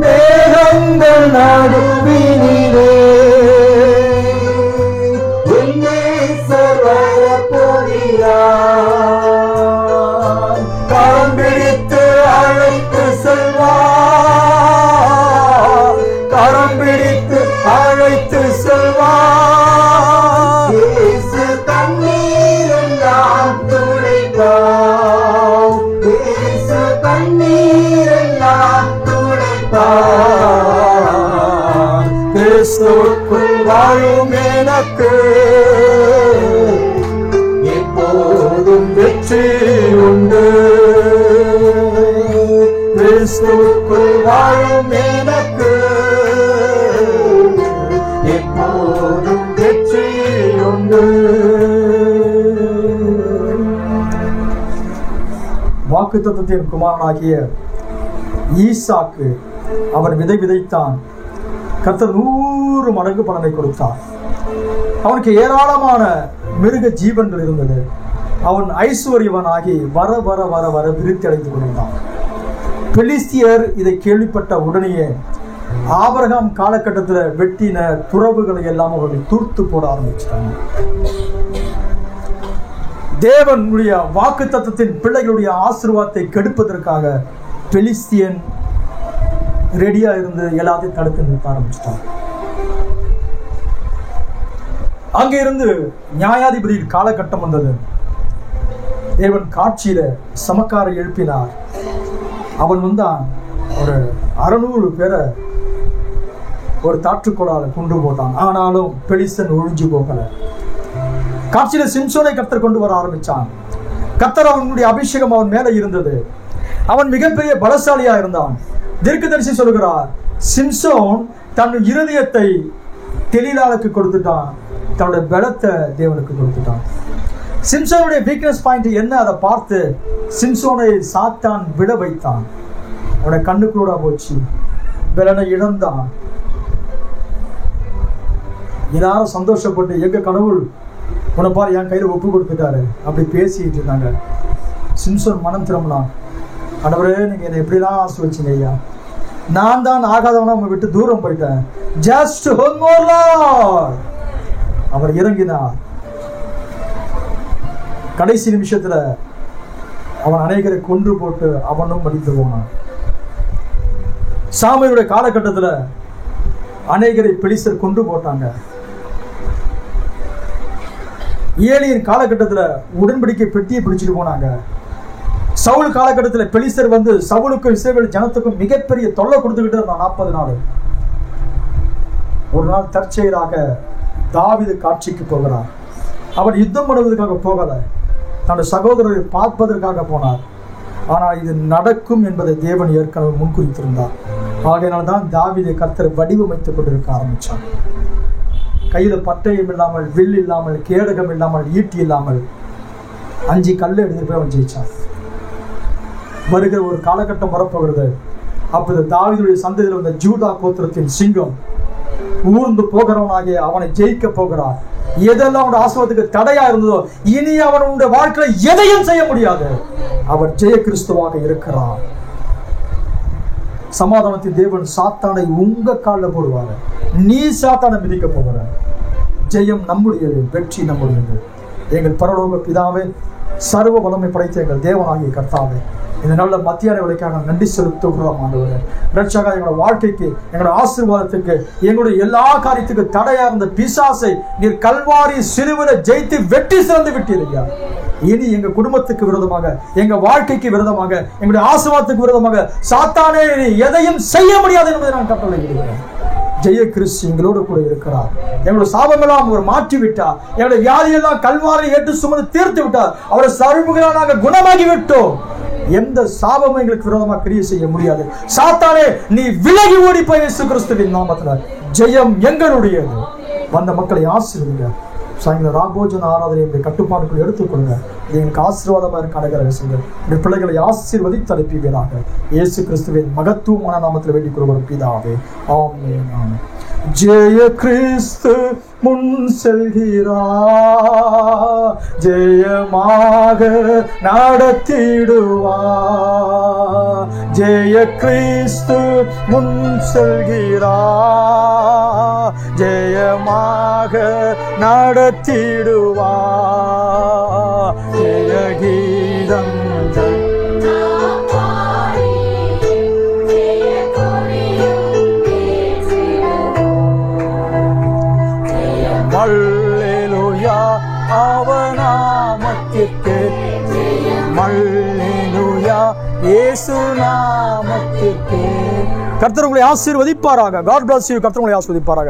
மேகங்கள் நடுவினிலே என் நேசர் வரப்போகிறார். கரம் பிடித்து அழைத்து செல்வார். கரம் பிடித்து அழைத்து செல்வார். இயேசு கண்ணீர் எல்லாம் துடைப்பார். இயேசு கண்ணீர் எல்லாம் துடைப்பார். கிறிஸ்துவுக்குள் வாழும் எனக்கு எப்போதும் வெற்றி உண்டு. கிறிஸ்துவுக்குள் வாழும் எனக்கு எப்போதும் வெற்றி உண்டு. வாக்குத்தத்தத்தின் குமாரனாகிய ஈசாக்கு அவன் விதை விதைத்தான். கர்த்தர் 100 மடங்கு பலனை கொடுத்தார். அவனுக்கு ஏராளமான மிருக ஜீவன்கள் இருந்தது. அவன் ஐஸ்வர்யவனாகி வர வர வர வர விருத்தி அடைந்து கொண்டான். பெலிஸ்தியர் இதை கேள்விப்பட்ட உடனேயே ஆபிரகாம் காலகட்டத்தில் வெட்டின துறவுகளை எல்லாம் அவர்கள் தூர்த்து போட ஆரம்பிச்சிட்டாங்க. தேவனுடைய வாக்கு தத்தத்தின் பிள்ளைகளுடைய ஆசீர்வாதத்தை கெடுப்பதற்காக பெலிஸ்தியன் ரெடியா இருந்து எல்லாத்தையும் தடுத்து நிறுத்த ஆரம்பிச்சிட்டாங்க. அங்கே இருந்து நியாயாதிபதி காலகட்டம் வந்தது. தேவன் காட்சியில சமக்காரை எழுப்பினார். அவன் வந்தான். ஒரு 600 பேரை ஒரு தாற்றுக்கோளால கொண்டு போட்டான். ஆனாலும் பெலிஸ்தன் ஒழிஞ்சு போகல. காட்சியில சிம்சோனை கர்த்தர் கொண்டு வர ஆரம்பிச்சான். கர்த்தர் அவனுடைய அபிஷேகம் அவன் மேல இருந்தது. அவன் மிகப்பெரிய பலசாலியா இருந்தான். தீர்க்கதரிசி சொல்கிறார், சிம்சோன் தன் இருதயத்தை தெலீலாவுக்கு கொடுத்துட்டான், தன்னுடைய பலத்தை தேவனுக்கு கொடுத்துட்டான். சிம்சோனுடைய வீக்னஸ் பாயிண்ட் என்ன அதை பார்த்து சிம்சோனை சாத்தான் விட வைத்தான். அவனுடைய கண்ணுக்குள்ளா போச்சு, பலனை இழந்தான். எல்லாரும் சந்தோஷப்பட்டு எங்க கடவுள் உன்னை பாரு என் கையில ஒப்பு கொடுத்துட்டாரு அப்படி பேசிட்டு இருந்தாங்க. சிம்சோன் மனம் திரும்பினான். கடவுளே, நீங்க என்னை எப்படிலாம் ஆசீர்வதிச்சீங்க ஐயா, நான் தான் ஆகாதவனா உங்களை விட்டு தூரம் போயிட்டேன். Just one more lord. அவர் இறங்கினார். கடைசி நிமிஷத்துல அவன் அநேகரை கொன்று போட்டு அவனும் மடித்து போனான். சாமுவேலுடைய காலகட்டத்தில் அநேகரை பெலிஸ்தர் கொன்று போட்டாங்க. ஏலியின் காலகட்டத்தில் உடன்படிக்கை பெட்டியை பிடிச்சிட்டு போனாங்க. சவுல் காலகட்டத்தில் பெலிஸ்தர் வந்து சவுலுக்கும் இஸ்ரவேல் ஜனத்துக்கும் மிகப்பெரிய தொல்லை கொடுத்துக்கிட்டு இருந்தான் 40 நாள். ஒரு நாள் தற்செயலாக தாவீது காட்சிக்கு போகிறார். அவர் யுத்தம் பண்ணுவதற்காக போகல, தன்னுடைய சகோதரரை பார்ப்பதற்காக போனார். ஆனால் இது நடக்கும் என்பதை தேவன் ஏற்கனவே முன்குறித்திருந்தார். ஆகையினால்தான் தாவீதை கர்த்தர் வடிவமைத்துக் கொண்டிருக்க ஆரம்பித்தார். கையில பட்டயம் இல்லாமல், வில் இல்லாமல், கேடகம் இல்லாமல், ஈட்டி இல்லாமல் 5 கல்லை எடுத்துட்டு போய் அவன் ஜெயிச்சான். வருகிற ஒரு காலகட்டம் வரப்போகிறது. அப்போது தாவீதுடைய சந்ததியில் வந்த ஜூதா கோத்திரத்தின் சிங்கம் ஊர்ந்து போகிறவனாகிய அவனை ஜெயிக்க போகிறார். எதெல்லாம் அவனுடைய ஆசீர்வாதத்துக்கு தடையா இருந்ததோ இனி அவனுடைய வாழ்க்கையில எதையும் செய்ய முடியாது. அவர் ஜெய கிறிஸ்துவாக இருக்கிறார். சமாதானத்தின் தேவன் சாத்தானை உங்க காலில் போடுவாரு. நீ சாத்தானை மிதிக்க போகிற. ஜெயம் நம்முடையது, வெற்றி நம்முடையது. எங்கள் பரலோக பிதாவே, சர்வ வல்லமை படைத்த எங்கள் தேவனாகிய கர்த்தாவே, இந்த நல்ல மத்தியான வேலைக்காக நன்றி செலுத்துகிறோம் ஆண்டவரே. இரட்சகா, எங்களோட வாழ்க்கைக்கு, எங்களோட ஆசீர்வாதத்துக்கு, எங்களுடைய எல்லா காரியத்துக்கு தடையா இருந்த பிசாசை நீர் கல்வாரி சிலுவையில ஜெயித்து வெற்றி சிறந்து விட்டீரையா. இனி எங்க குடும்பத்துக்கு விரோதமாக, எங்க வாழ்க்கைக்கு விரோதமாக, எங்களுடைய ஆசீர்வாதத்துக்கு விரோதமாக சாத்தானே எதையும் செய்ய முடியாது என்பதை நான் கட்டளையிடுகிறேன். ஜெய கிறிஸ்து எங்களோடு கூட இருக்கிறார். எங்களுடைய சாபமெல்லாம் அவர் மாற்றி விட்டார். எங்களுடைய வியாதியெல்லாம் கல்வாரி ஏற்று சுமந்து தீர்த்து விட்டார். அவரை சருமுகளால் நாங்கள் குணமாகி விட்டோம். எந்த சாபமும் எங்களுக்கு விரோதமாக கிரியை செய்ய முடியாது. சாத்தானே, நீ விலகி ஓடி போய் இயேசு கிறிஸ்துவின் நாமத்தில் ஜெயம் எங்களுடையது. வந்த மக்களை ஆசீர்வதிங்க. சாயங்காலம் ராபோஜன ஆராதனை கட்டுப்பாடுகள் எடுத்துக்கொள்ளுங்க. இது எனக்கு ஆசீர்வாதமாக இருக்க அடைகிற செய்யுங்கள். இந்த பிள்ளைகளை ஆசீர்வதித்து அனுப்புவீராக. இயேசு கிறிஸ்துவின் மகத்துவமான நாமத்தில் வேண்டிக் கொள்வோம் பிதாவே, ஆமென். ஆமென். ஜெய கிறிஸ்து முன் செல்கிறார், ஜெயமாக நடத்திடுவார். ஜெய கிறிஸ்து முன் செல்கிறார், ஜெயமாக நடத்திடுவார். ஜெய கீதம் அல்லேலூயா அவநாமத்திற்கு, அல்லேலூயா இயேசு நாமத்திற்கு. கர்த்தர் உங்களை ஆசீர்வதிப்பாராக. God bless you. கர்த்தர் உங்களை ஆசீர்வதிப்பாராக.